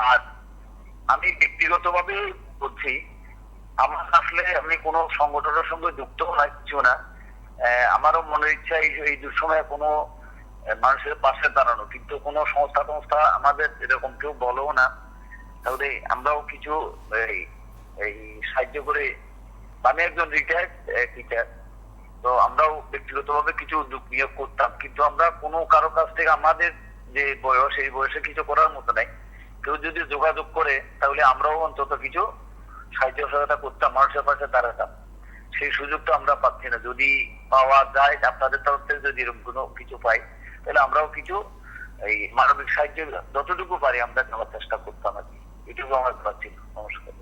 আর আমি ব্যক্তিগতভাবে বলছি, আমার আসলে আমি কোনো সংগঠনের সঙ্গে যুক্ত না, কিছু না। আমারও মনের ইচ্ছা এই দুঃসময়ে কোনো মানুষের পাশে দাঁড়ানো, কিন্তু কোনো সংস্থা আমাদের এরকম কেউ বলেও না। তাহলে আমরাও কিছু এই সাহায্য করে, আমি একজন রিটায়ার্ড টিচার, তো আমরাও ব্যক্তিগতভাবে কিছু উদ্যোগ নিয়োগ করতাম, কিন্তু আমরা কোনো কারো কাছ থেকে আমাদের যে বয়স, এই বয়সে কিছু করার মতো নাই। কেউ যদি যোগাযোগ করে, তাহলে আমরাও অন্তত কিছু সাহায্য সহায়তা করতাম, মানুষের পাশে দাঁড়াতাম। সেই সুযোগটা আমরা পাচ্ছি না। যদি পাওয়া যায়, আপনাদের তরফ থেকে যদি এরকম কোনো কিছু পাই, তাহলে আমরাও কিছু এই মানবিক সাহায্য যতটুকু পারি আমরা দেওয়ার চেষ্টা করতাম আর কি। এটুকু আমার পাচ্ছি। নমস্কার।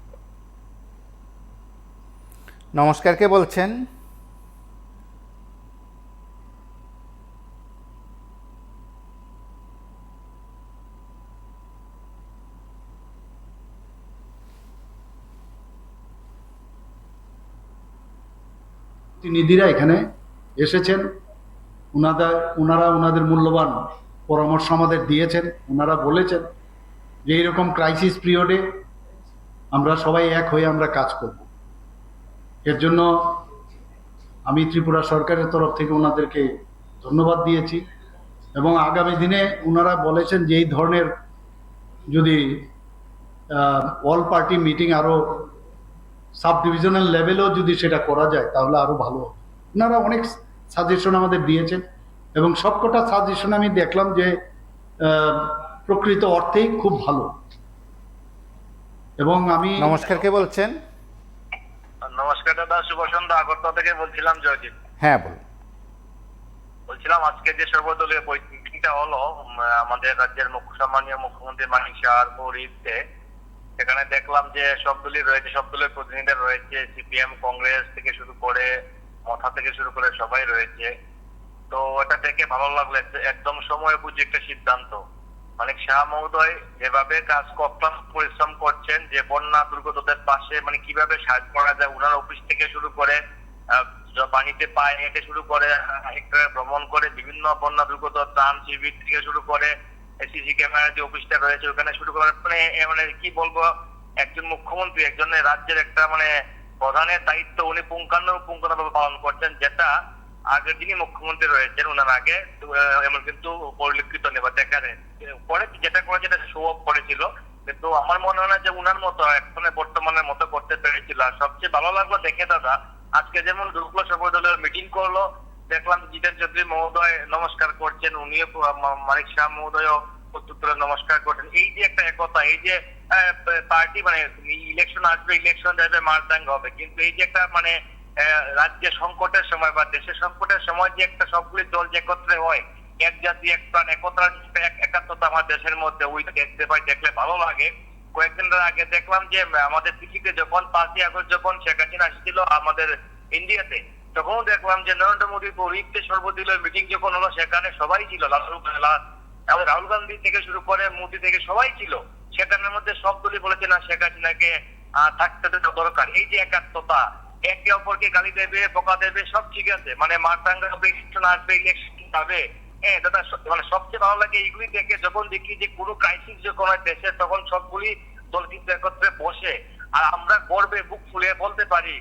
নমস্কার, কে বলছেন? প্রতিনিধিরা এখানে এসেছেন, ওনারা ওনাদের মূল্যবান পরামর্শ আমাদের দিয়েছেন। ওনারা বলেছেন যে এইরকম ক্রাইসিস পিরিয়ডে আমরা সবাই এক হয়ে আমরা কাজ করব। এর জন্য আমি ত্রিপুরা সরকারের তরফ থেকে ওনাদেরকে ধন্যবাদ দিয়েছি এবং আগামী দিনে ওনারা বলেছেন যে এই ধরনের যদি অল পার্টি মিটিং আরও সাব ডিভিশনাল লেভেলেও যদি সেটা করা যায় তাহলে আরও ভালো হবে। ওনারা অনেক সাজেশন আমাদের দিয়েছেন এবং সবকটা সাজেশন আমি দেখলাম যে প্রকৃত অর্থেই খুব ভালো। এবং আমি নমস্কার, কে বলছেন? নমস্কার দাদা, শুভ সন্ধ্যা। আগরতলা থেকে বলছিলাম জয়দীপ। হ্যাঁ, বলুন। বলছিলাম আজকে যে সর্বদলীয় মিটিংটা হলো আমাদের রাজ্যের সম্মানীয় মুখ্যমন্ত্রী মানিক সাহার পৌরহিত্যে, সেখানে দেখলাম যে সব দলই রয়েছে, সব দলের প্রতিনিধি রয়েছে, সিপিএম, কংগ্রেস থেকে শুরু করে মথা থেকে শুরু করে সবাই রয়েছে। তো এটা দেখে ভালো লাগলো, একদম সময় বুঝে একটা সিদ্ধান্ত। মানিক সাহা মহোদয় যেভাবে কাজ অক্লান্ত পরিশ্রম করছেন, যে বন্যা দুর্গতদের পাশে মানে কিভাবে সাহায্য করা যায়, উনার অফিস থেকে শুরু করে পানিতে পায়ে হেঁটে শুরু করে ভ্রমণ করে বিভিন্ন বন্যা দুর্গত ত্রাণ শিবির থেকে শুরু করে সিসি ক্যামেরা যে অফিসটা রয়েছে ওখানে শুরু করে মানে কি বলবো, একজন মুখ্যমন্ত্রী, একজন রাজ্যের একটা মানে প্রধানের দায়িত্ব উনি পুঙ্খানুপুঙ্খভাবে পালন করছেন, যেটা আগের যিনি মুখ্যমন্ত্রী রয়েছেন ওনার আগে এমন কিন্তু পরিলক্ষিত নেই বা দেখা যায়। পরে যেটা করেছে সেটা শো অফ করেছিল, কিন্তু আমার মনে হয় না যে উনার মতো এখন বর্তমানের মতো করতে পেরেছিল। আর সবচেয়ে ভালো লাগলো দেখে দাদা, আজকে যেমন ঢুকলো সর্বদলীয় মিটিং করলো, দেখলাম জিতেন চৌধুরী মহোদয় নমস্কার করছেন, উনিও মানিক শাহ মহোদয়ও প্রত্যুত্তরে নমস্কার করছেন। এই যে একটা একতা, এই যে পার্টি মানে ইলেকশন আসবে, ইলেকশন যাবে, মারদাঙ্গ হবে, কিন্তু এই যে একটা মানে রাজ্যের সংকটের সময় বা দেশের সংকটের সময় যে একটা সবগুলি দল যে একত্রে হয়, এক জাতি এক প্রাণ, একতার একাত্মতা আমার দেশের মধ্যে ওইটা দেখতে পাই, দেখলে ভালো লাগে। কয়েকদিন আগে দেখলাম যে আমাদের পৃথিবীতে যখন 5ই আগস্ট যখন শেখ হাসিনা আসছিল আমাদের ইন্ডিয়াতে, তখনও দেখলাম যে নরেন্দ্র মোদীর পৌরহিত্যে সর্বদলীয় মিটিং যখন হলো সেখানে সবাই ছিল, রাহুল গান্ধী থেকে শুরু করে মোদী থেকে সবাই ছিল সেখানের মধ্যে। সব দলই বলেছে না শেখ হাসিনাকে থাকতে দরকার। এই যে একাত্মতা, একে অপরকে গালি দেবে, বকা দেবে, সব ঠিক আছে, মানে মারদাঙ্গা হবে, ইলেকশন আসবে, ইলেকশন হবে। হ্যাঁ দাদা, মানে সবচেয়ে ভালো লাগে এইগুলি দেখে, যখন দেখি যে কোনো ক্রাইসিস যখন হয় দেশে, তখন সবগুলি দল কিন্তু একত্রে বসে আর আমরা গর্বে বুক ফুলিয়ে বলতে পারি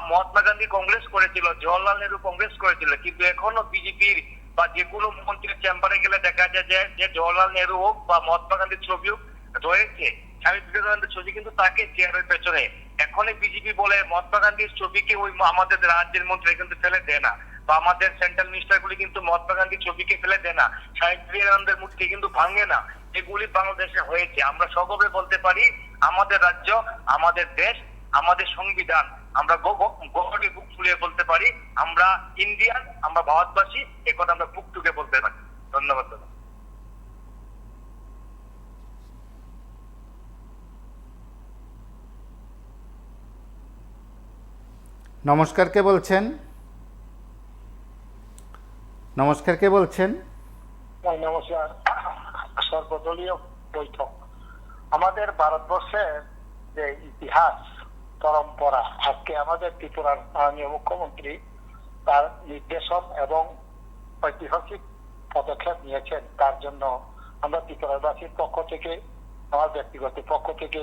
মহাত্মা গান্ধী কংগ্রেস করেছিল, জওয়াহরলাল নেহরু কংগ্রেস করেছিল, কিন্তু এখনো বিজেপির বা যে কোনো মন্ত্রীর চেম্বারে গেলে দেখা যায় যে জওয়াহরলাল নেহরু হোক বা মহাত্মা গান্ধীর ছবি হোক রয়েছে, স্বামী বিবেকানন্দের ছবি কিন্তু তাকে চেয়ারের পেছনে। এখনই বিজেপি বলে মহাত্মা গান্ধীর ছবিকে ওই আমাদের রাজ্যের মন্ত্রী কিন্তু ফেলে দেয় না, বা আমাদের সেন্ট্রাল মিনিস্টার গুলি কিন্তু মহাত্মা গান্ধীর ছবিকে ফেলে দেয় না, স্বামী বিবেকানন্দের মূর্তি কিন্তু ভাঙে না। এগুলি বাংলাদেশে হয়েছে। আমরা সগর্বে বলতে পারি আমাদের রাজ্য, আমাদের দেশ, আমাদের সংবিধান, আমরা গর্বে বুক ফুলিয়ে বলতে পারি আমরা ইন্ডিয়ান, আমরা ভারতবাসী, এ কথা আমরা বুক টুকে বলতে পারি। ধন্যবাদ দাদা। নমস্কার, কে বলছেন? নমস্কার, কে বলছেন? নমস্কার। সর্বদলীয় বৈঠক আমাদের ভারতবর্ষের যে ইতিহাস পরম্পরা, আজকে আমাদের ত্রিপুরার মাননীয় মুখ্যমন্ত্রী তার নির্দেশন এবং ঐতিহাসিক পদক্ষেপ নিয়েছেন, তার জন্য আমরা ত্রিপুরাবাসীর পক্ষ থেকে, আমার ব্যক্তিগত পক্ষ থেকে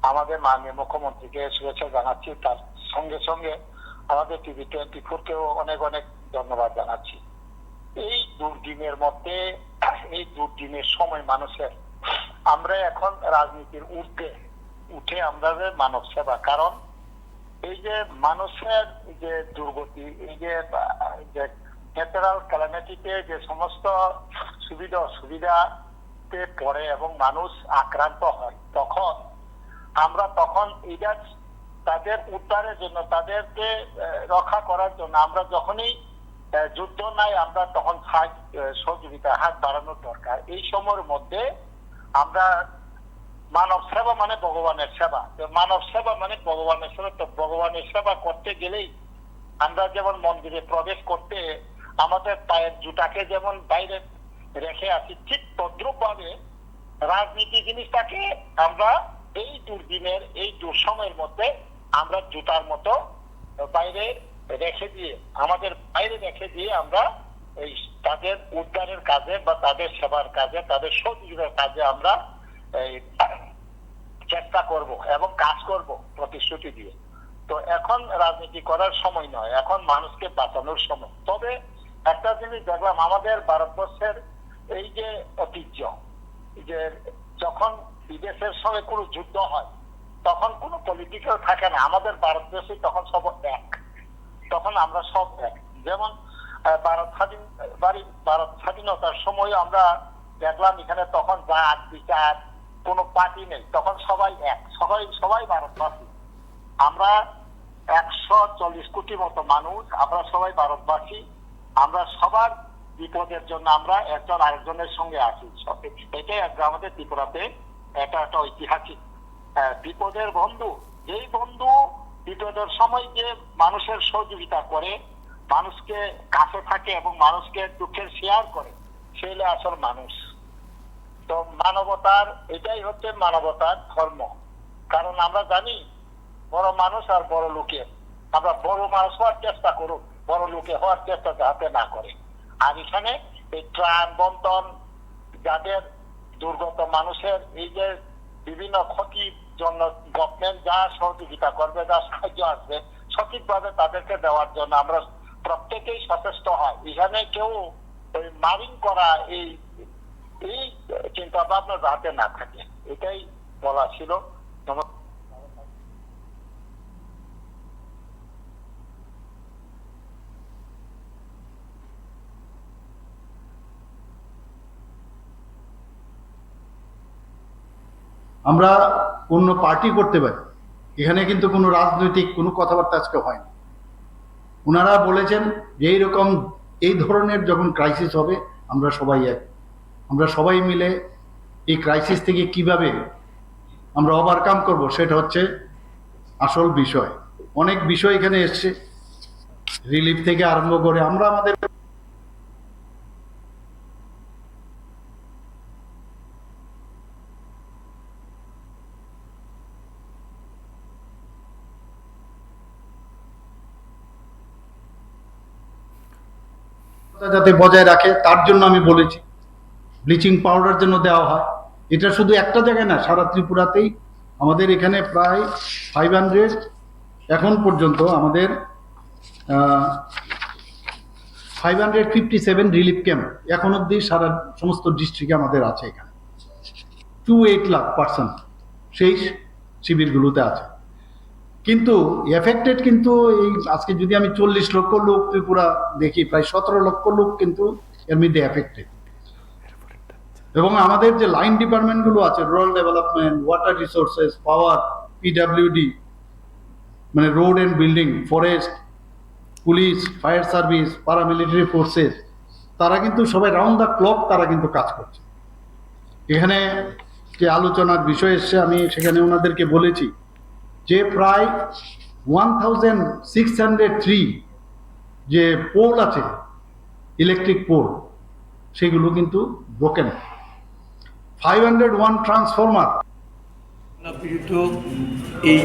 আমাদের মাননীয় মুখ্যমন্ত্রীকে শুভেচ্ছা জানাচ্ছি। তার সঙ্গে সঙ্গে আমাদের টিভি-24-কেও অনেক অনেক ধন্যবাদ জানাচ্ছি। এই দুর্দিনের মধ্যে, এই দুর্দিনের সময় মানুষের, আমরা এখন রাজনীতির উঠে আমরা মানব সেবা, কারণ এই যে মানুষের যে দুর্গতি, এই যে ন্যাচারাল ক্যালামিটিতে যে সমস্ত সুবিধা অসুবিধাতে পড়ে এবং মানুষ আক্রান্ত হয়, তখন আমরা এইটা তাদের উদ্ধারের জন্য, তাদেরকে রক্ষা করার জন্য আমরা যখনই যুদ্ধ নাই, আমরা তখন সহযোগিতা হাত বাড়ানোর দরকার। এই সময়ের মধ্যে আমরা মানব সেবা মানে ভগবানের সেবা, মানব সেবা মানে ভগবানের সেবা। তো ভগবানের সেবা করতে গেলেই আমরা যেমন মন্দিরে প্রবেশ করতে আমাদের পায়ের জুতাকে যেমন বাইরে রেখে আসি, ঠিক তদ্রুপ ভাবে রাজনীতি জিনিসটাকে আমরা এই দুর্দিনের, এই দুঃসময়ের মধ্যে আমরা জুতার মতো বাইরে রেখে দিয়ে, আমাদের বাইরে রেখে দিয়ে আমরা এই তাদের উদ্ধারের কাজে বা তাদের সেবার কাজে, তাদের সহযোগিতার কাজে আমরা চেষ্টা করব এবং কাজ করব প্রতিশ্রুতি দিয়ে। তো এখন রাজনীতি করার সময় নয়, এখন মানুষকে বাঁচানোর সময়। তবে একটা জিনিস দেখলাম, আমাদের ভারতবর্ষের এই যে ঐতিহ্য, যে যখন বিদেশের সঙ্গে কোনো যুদ্ধ হয় তখন কোনো পলিটিক্যাল থাকে না, আমাদের ভারতবর্ষে তখন সব এক, তখন আমরা সব এক। যেমন ভারত স্বাধীনতার সময় আমরা দেখলাম এখানে তখন জাত বিচার কোনো পার্টি নেই, তখন সবাই এক, সবাই ভারতবাসী। আমরা 140 কোটি মতো মানুষ, আমরা সবাই ভারতবাসী। আমরা সবার বিপদের জন্য আমরা একজন আরেকজনের সঙ্গে আছি। এটাই আমাদের ত্রিপুরাতে এটা একটা ঐতিহাসিক বিপদের বন্ধু। যেই বন্ধু বিপদের সময় যে মানুষের সহযোগিতা করে, মানুষকে কাছে থাকে এবং মানুষকে দুঃখের শেয়ার করে, সেই হলো আসল মানুষ। তো মানবতার এটাই হচ্ছে মানবতার ধর্ম। কারণ আমরা জানি বড় মানুষ আর বড় লোকের, আমরা বড় মানুষ হওয়ার চেষ্টা করুক, বড় লোকে হওয়ার চেষ্টা যাতে না করে। আর এখানে এই ত্রাণ বন্টন, যাদের দুর্গত মানুষের এই যে বিভিন্ন ক্ষতির জন্য গভর্নমেন্ট যা সহযোগিতা করবে, যা সাহায্য আসবে, সঠিকভাবে তাদেরকে দেওয়ার জন্য আমরা প্রত্যেকেই সচেষ্ট হয়। এখানে কেউ ওই মারিং করা এই চিন্তা ভাবনা যাতে না থাকে, এটাই বলা ছিল। আমরা অন্য পার্টি করতে পারি, এখানে কিন্তু কোনো রাজনৈতিক কোনো কথাবার্তা আজকে হয়নি। ওনারা বলেছেন যে এইরকম এই ধরনের যখন ক্রাইসিস হবে আমরা সবাই এক, আমরা সবাই মিলে এই ক্রাইসিস থেকে কিভাবে আমরা ওভারকাম করব সেটা হচ্ছে আসল বিষয়। অনেক বিষয় এখানে এসছে, রিলিফ থেকে আরম্ভ করে আমরা আমাদের যাতে বজায় রাখে তার জন্য আমি বলেছি ব্লিচিং পাউডার যেন দেওয়া হয়। এটা শুধু একটা জায়গায় না, সারা ত্রিপুরাতেই আমাদের এখানে প্রায় 500 এখন পর্যন্ত আমাদের 557 রিলিফ ক্যাম্প এখন অব্দি সারা সমস্ত ডিস্ট্রিক্টে আমাদের আছে। এখানে 28 লাখ পার্সন সেই শিবিরগুলোতে আছে। কিন্তু এফেক্টেড কিন্তু এই আজকে যদি আমি 40 লক্ষ লোক ত্রিপুরা দেখি, প্রায় 17 লক্ষ লোক কিন্তু এর মধ্যে এফেক্টেড। এবং আমাদের যে লাইন ডিপার্টমেন্টগুলো আছে, রুরাল ডেভেলপমেন্ট, ওয়াটার রিসোর্সেস, পাওয়ার, পিডাব্লিউডি, মানে road and building, forest, police, fire service, paramilitary forces, তারা কিন্তু সবাই রাউন্ড দ্য ক্লক তারা কিন্তু কাজ করছে। এখানে যে আলোচনার বিষয় এসছে আমি সেখানে ওনাদেরকে বলেছি যে প্রায় 1603 যে পোল আছে, ইলেকট্রিক পোল, সেগুলো কিন্তু ব্রোকেন। 501 ট্রান্সফরমার। পীড়িত এই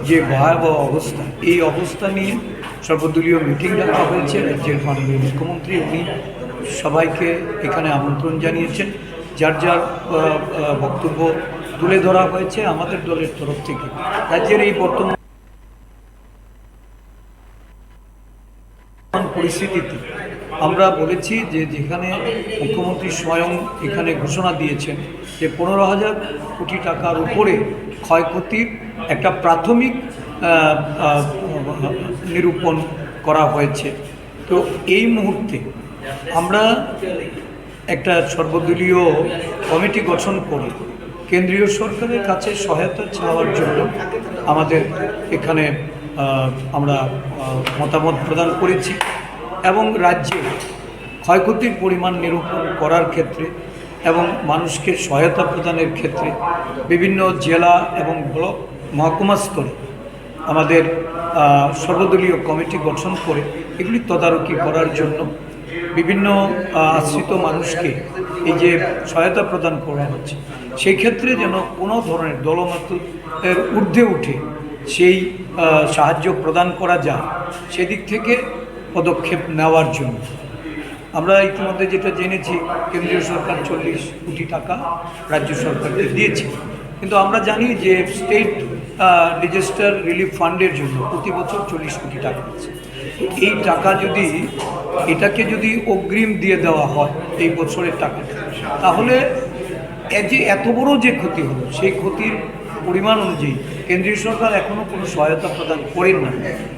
যে ভয়াবহ অবস্থা, এই অবস্থা নিয়ে সর্বদলীয় মিটিং ডাকা হয়েছে। রাজ্যের মাননীয় মুখ্যমন্ত্রী উনি সবাইকে এখানে আমন্ত্রণ জানিয়েছেন। যার যার বক্তব্য তুলে ধরা হয়েছে আমাদের দলের তরফ থেকে। রাজ্যের এই বর্তমান পরিস্থিতিতে আমরা বলেছি যে যেখানে মুখ্যমন্ত্রী স্বয়ং এখানে ঘোষণা দিয়েছেন যে 15,000 কোটি টাকার উপরে ক্ষয়ক্ষতির একটা প্রাথমিক নিরূপণ করা হয়েছে। তো এই মুহূর্তে আমরা একটা সর্বদলীয় কমিটি গঠন করে কেন্দ্রীয় সরকারের কাছে সহায়তা চাওয়ার জন্য আমাদের এখানে আমরা মতামত প্রদান করেছি এবং রাজ্যে ক্ষয়ক্ষতির পরিমাণ নিরূপণ করার ক্ষেত্রে এবং মানুষকে সহায়তা প্রদানের ক্ষেত্রে বিভিন্ন জেলা এবং ব্লক মহকুমা স্তরে আমাদের সর্বদলীয় কমিটি গঠন করে এগুলি তদারকি করার জন্য বিভিন্ন আশ্রিত মানুষকে এই যে সহায়তা প্রদান করা হচ্ছে সেই ক্ষেত্রে যেন কোনো ধরনের দলমতের ঊর্ধ্বে উঠে সেই সাহায্য প্রদান করা যায় সেদিক থেকে পদক্ষেপ নেওয়ার জন্য আমরা ইতিমধ্যে যেটা জেনেছি কেন্দ্রীয় সরকার 40 কোটি টাকা রাজ্য সরকারকে দিয়েছে, কিন্তু আমরা জানি যে স্টেট ডিজাস্টার রিলিফ ফান্ডের জন্য প্রতি বছর 40 কোটি টাকা আছে। এই টাকা যদি এটাকে যদি অগ্রিম দিয়ে দেওয়া হয় এই বছরের টাকা, তাহলে যে এত বড় যে ক্ষতি হলো সেই ক্ষতির পরিমাণ অনুযায়ী কেন্দ্রীয় সরকার এখনও কোনো সহায়তা প্রদান করেন না।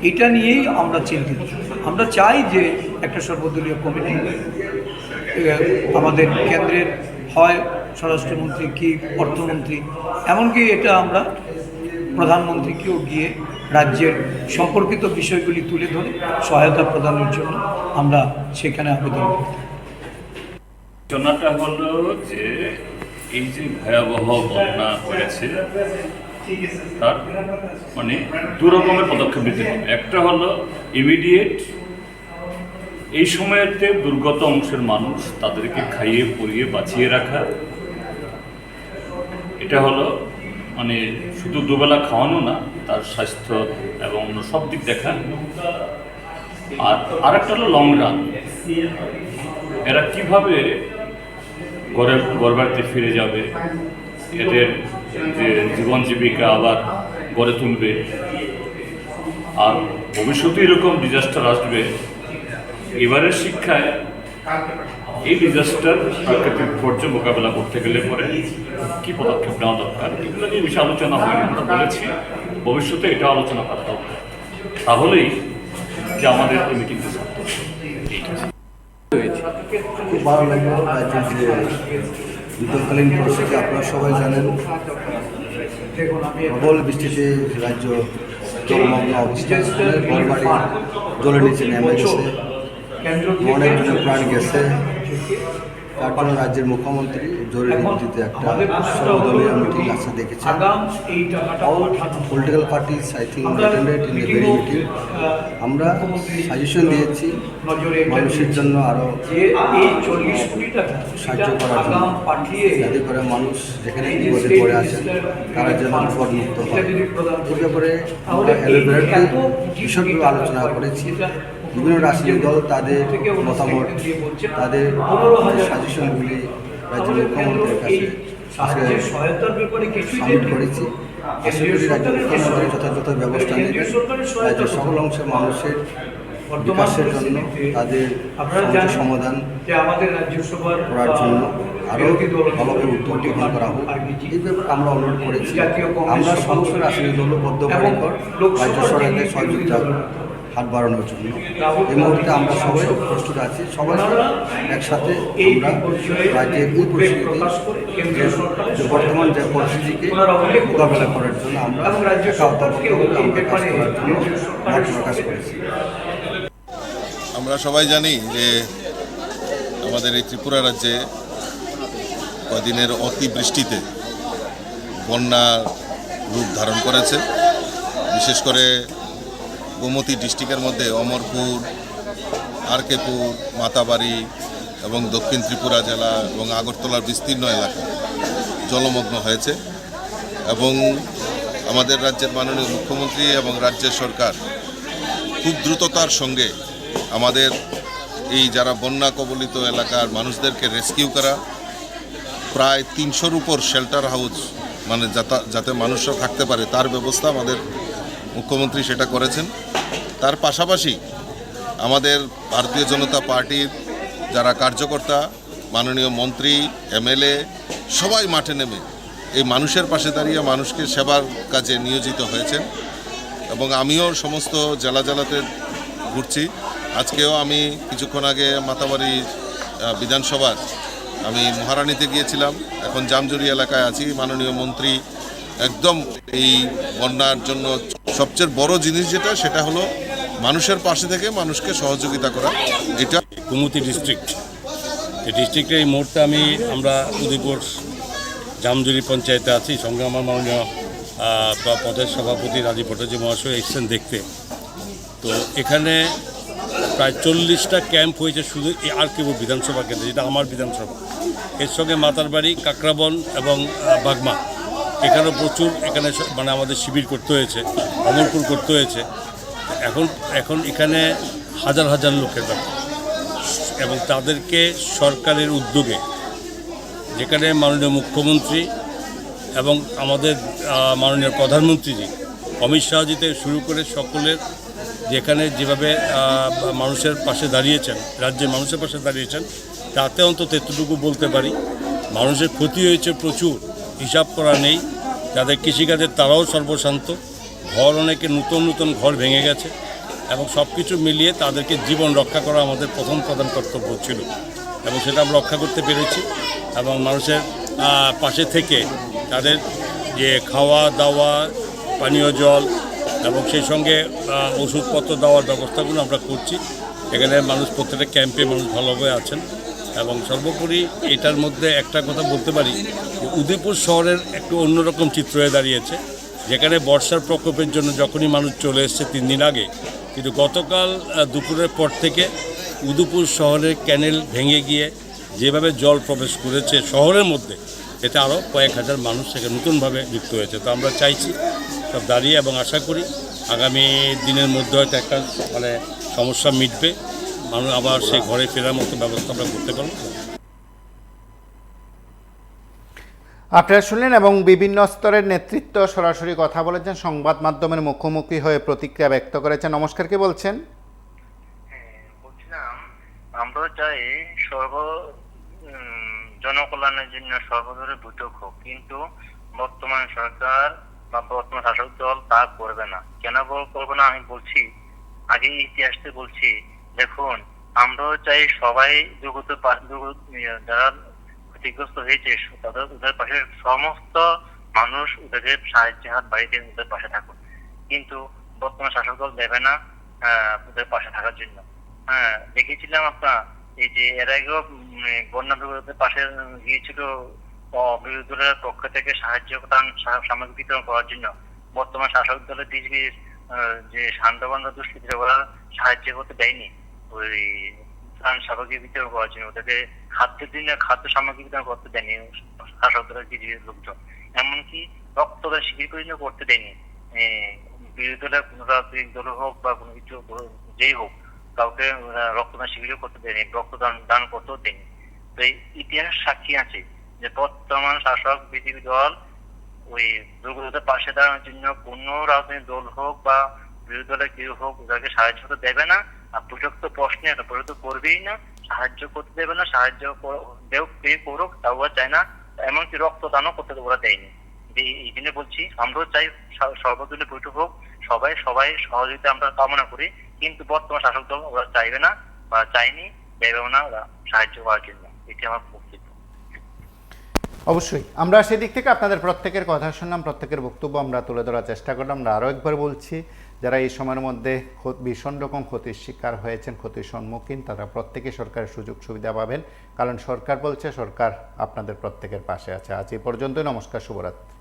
এটা নিয়েই আমরা চিন্তিত। আমরা চাই যে একটা সর্বদলীয় কমিটি আমাদের কেন্দ্রের হয় স্বরাষ্ট্রমন্ত্রী কি অর্থমন্ত্রী, এমনকি এটা আমরা প্রধানমন্ত্রীকেও গিয়ে রাজ্যের সম্পর্কিত বিষয়গুলি তুলে ধরে সহায়তা প্রদানের জন্য আমরা সেখানে আবেদন করি। ঘটনাটা হলো যে এই যে ভয়াবহ বন্যা হয়েছে তার মানে দু রকমের পদক্ষেপ নিতে হবে। একটা হলো ইমিডিয়েট এই সময়তে দুর্গত অংশের মানুষ তাদেরকে খাইয়ে পরিয়ে বাঁচিয়ে রাখা, এটা হলো মানে শুধু দুবেলা খাওয়ানো না, তার স্বাস্থ্য এবং অন্য সব দিক দেখা। আর আরেকটা হলো লং রান, এরা কিভাবে ঘর বাড়িতে ফিরে যাবে, এদের যে জীবন জীবিকা আবার গড়ে তুলবে। আর ভবিষ্যতে এরকম ডিজাস্টার আসবে, এবারের শিক্ষায় এই ডিজাস্টার প্রাকৃতিক বিপর্যয় মোকাবেলা করতে গেলে পরে কী পদক্ষেপ নেওয়া দরকার, এগুলো নিয়ে বেশি আলোচনা হয়নি। আমরা বলেছি ভবিষ্যতে এটা আলোচনা করা দরকার, তাহলেই যে আমাদের এই মিটিংটা সার্থক হয়েছে। খুব ভালো লাগলো রাজ্যের যে বিদ্যুৎকালীন পরিস্থিতি আপনারা সবাই জানেন, প্রবল বৃষ্টিতে রাজ্য জলমগ্ন অবস্থা, ঘরবাড়ি জলের নিচে নেমে গেছে, অনেকজনের প্রাণ গেছে। তার জন্য রাজ্যের মুখ্যমন্ত্রী জরুরি ভিত্তিতে একটা সর্বদলীয় মিটিং আছে দেখেছেন। All political parties I think attended in the very meeting. আমরা সাজেশন দিয়েছি মানুষের জন্য আরও সাহায্য করার জন্য, যাতে করে মানুষ যেখানে বিপদে পড়ে আছেন তারা যেন বিপদমুক্ত হয়। এই ব্যাপারে আমরা এলাবোরেটলি বিষয়গুলো আলোচনা করেছি। বিভিন্ন রাজনৈতিক দল তাদের মতামত, তাদের সাজেশনগুলি রাজ্যের মুখ্যমন্ত্রীর কাছে সাবমিট করেছি। আশা করি রাজ্য মুখ্যমন্ত্রী যথাযথ ব্যবস্থা নেবেন রাজ্যের সকল অংশের মানুষের বিকাশের জন্য, তাদের সমাধান করার জন্য আরও ভালোভাবে উদ্যোগ গ্রহণ করা হোক, এই ব্যাপারে আমরা অনুরোধ করেছি। আমরা সমস্ত রাজনৈতিক দল বদ্ধপরিকর রাজ্য সরকারের সহযোগিতা হাত বাড়ানোর জন্য। এই মুহূর্তে আমরা সবাই প্রস্তুত আছি, সবাই একসাথে আমরা রাজ্যের এই পরিস্থিতি, যে বর্তমান যে পরিস্থিতিকে মোকাবেলা করার জন্য আমরা কাজ করার জন্য মত প্রকাশ করেছি। আমরা সবাই জানি যে আমাদের এই ত্রিপুরা রাজ্যে কদিনের অতিবৃষ্টিতে বন্যা রূপ ধারণ করেছে। বিশেষ করে গোমতী ডিস্ট্রিক্টের মধ্যে অমরপুর, আরকেপুর, মাতাবাড়ি এবং দক্ষিণ ত্রিপুরা জেলা এবং আগরতলার বিস্তীর্ণ এলাকা জলমগ্ন হয়েছে। এবং আমাদের রাজ্যের মাননীয় মুখ্যমন্ত্রী এবং রাজ্যের সরকার খুব দ্রুততার সঙ্গে আমাদের এই যারা বন্যা কবলিত এলাকার মানুষদেরকে রেস্কিউ করা, প্রায় 300-র উপর শেল্টার হাউস মানে যাতে মানুষরা থাকতে পারে তার ব্যবস্থা আমাদের মুখ্যমন্ত্রী সেটা করেছেন। তার পাশাপাশি আমাদের ভারতীয় জনতা পার্টির যারা কার্যকর্তা, মাননীয় মন্ত্রী, এমএলএ সবাই মাঠে নেমে এই মানুষের পাশে দাঁড়িয়ে মানুষকে সেবার কাজে নিয়োজিত হয়েছেন। এবং আমিও সমস্ত জেলাতে ঘুরছি। আজকেও আমি কিছুক্ষণ আগে মাতাবাড়ি বিধানসভার আমি মহারানীতে গিয়েছিলাম, এখন জামজুরি এলাকায় আছি। মাননীয় মন্ত্রী একদম এই বন্যার জন্য সবচেয়ে বড় জিনিস যেটা, সেটা হলো মানুষের পাশে থেকে মানুষকে সহযোগিতা করা। এটা গোমতী ডিস্ট্রিক্ট, এই ডিস্ট্রিক্টে এই মুহূর্তে আমরা উদয়পুর জামজুরি পঞ্চায়েতে আছি। সঙ্গে আমার মাননীয় পদের সভাপতি রাজীব ভট্টাচার্য মহাশয় এসেছেন দেখতে। তো এখানে প্রায় 40টা ক্যাম্প হয়েছে শুধু এই আরকেপুর বিধানসভা কেন্দ্রে, যেটা আমার বিধানসভা। এর সঙ্গে মাতারবাড়ি, কাকরাবন এবং বাগমা, এখানেও প্রচুর মানে আমাদের শিবির করতে হয়েছে, অমরপুর করতে হয়েছে। এখন এখানে হাজার হাজার লোকের ব্যাপার, এবং তাদেরকে সরকারের উদ্যোগে, যেখানে মাননীয় মুখ্যমন্ত্রী এবং আমাদের মাননীয় প্রধানমন্ত্রীজি অমিত শাহজি থেকে শুরু করে সকলের যেখানে যেভাবে মানুষের পাশে দাঁড়িয়েছেন, রাজ্যের মানুষের পাশে দাঁড়িয়েছেন, তাতে অন্তত এতটুকু বলতে পারি মানুষের ক্ষতি হয়েছে প্রচুর, হিসাব করা নেই। যাদের কৃষিকাজের তারাও সর্বশান্ত, ঘর অনেকে নতুন নতুন ঘর ভেঙে গেছে এবং সব কিছু মিলিয়ে তাদেরকে জীবন রক্ষা করা আমাদের প্রধান কর্তব্য ছিল এবং সেটা আমরা রক্ষা করতে পেরেছি এবং মানুষের পাশে থেকে তাদের যে খাওয়া দাওয়া, পানীয় জল এবং সেই সঙ্গে ওষুধপত্র দেওয়ার ব্যবস্থাগুলো আমরা করছি। এখানে মানুষ প্রত্যেকটা ক্যাম্পে মানুষ ভালোভাবে আছেন এবং সর্বোপরি এটার মধ্যে একটা কথা বলতে পারি যে উদয়পুর শহরের একটু অন্যরকম চিত্র হয়ে দাঁড়িয়েছে, যেখানে বর্ষার প্রকোপের জন্য যখনই মানুষ চলে এসছে 3 দিন আগে, কিন্তু গতকাল দুপুরের পর থেকে উদয়পুর শহরের ক্যানেল ভেঙে গিয়ে যেভাবে জল প্রবেশ করেছে শহরের মধ্যে, এতে আরও কয়েক হাজার মানুষ সেখানে নতুনভাবে যুক্ত হয়েছে। তো আমরা চাইছি সব দাঁড়িয়ে এবং আশা করি আগামী দিনের মধ্যে হয়তো একটা সমস্যা মিটবে, মানুষ আবার সেই ঘরে ফেরার মতো ব্যবস্থা আমরা করতে পারব। আপনারা শুনলেন এবং বিভিন্ন স্তরের নেতৃত্ব সরাসরি কথা বলেছেন, সংবাদ মাধ্যমের মুখোমুখি হয়ে প্রতিক্রিয়া ব্যক্ত করেছেন। নমস্কার, কে বলছেন? বলছিলাম আমরা চাই জনকল্যাণের জন্য সর্বদলীয় বৈঠক হোক, কিন্তু বর্তমান সরকার বা বর্তমান শাসক দল তা করবে না। কেন করবে না আমি বলছি, আগে ইতিহাসতে বলছি। দেখুন, আমরাও চাই সবাই যারা ক্ষতিগ্রস্ত হয়েছে ওদের পাশে সমস্ত মানুষ ওদেরকে সাহায্যের হাত বাড়িতে ওদের পাশে থাকুন, কিন্তু বর্তমান শাসক দল দেবে না ওদের পাশে থাকার জন্য। দেখেছিলাম আপনার এই যে এর আগেও বন্যা বিরোধীদের পাশে গিয়েছিল বিরোধী দলের পক্ষ থেকে সামগ্রী বিতরণ করার জন্য। বর্তমান শাসক দলের যে শান্তবান্ধব দুষ্কৃতীরা ওরা সাহায্য করতে দেয়নি ওই ত্রাণ সামগ্রী বিতরণ করার জন্য, ওদেরকে খাদ্য সামগ্রী বিতরণ করতে দেয়নি শাসক দলের লোকজন। এমনকি রক্তদান শিবির পর্যন্ত করতে দেয়নি। বিরোধী দলের কোনো রাজনৈতিক দল হোক বা কোনো কিছু যেই হোক, কাউকে রক্তদান শিবিরও করতে দেয়নি, দান করতেও দেয়নি। তো এই ইতিহাস সাক্ষী আছে যে বর্তমান শাসক বিজেপি দল ওই দুর্গতদের পাশে দাঁড়ানোর জন্য কোনো রাজনৈতিক দল হোক বা বিরোধী দলের কেউ হোক ওদেরকে সাহায্য করতে দেবে না। আর প্রযুক্ত প্রশ্নে এটা প্রযুক্ত করবেই না, সাহায্য করতে দেবে না। সাহায্য করুক তাও চায় না, এমনকি রক্তদানও করতে ওরা দেয়নি। এই জন্য বলছি, আমরাও চাই সর্বদলীয় বৈঠক হোক, সবাই সহযোগিতা আমরা কামনা করি, কিন্তু বর্তমান শাসক দল ওরা চাইবে না বা চায়নি, দেবেও না ওরা সাহায্য করার জন্য। এটি আমার বক্তব্য। অবশ্যই আমরা সেদিক থেকে আপনাদের প্রত্যেকের কথা শুনলাম, প্রত্যেকের বক্তব্য আমরা তুলে ধরার চেষ্টা করলাম। আমরা আরও একবার বলছি, যারা এই সময়ের মধ্যে ভীষণ রকম ক্ষতির শিকার হয়েছেন, ক্ষতির সম্মুখীন, তারা প্রত্যেকে সরকারের সুযোগ সুবিধা পাবেন, কারণ সরকার বলছে সরকার আপনাদের প্রত্যেকের পাশে আছে। আজ এই পর্যন্তই। নমস্কার, শুভরাত্রি।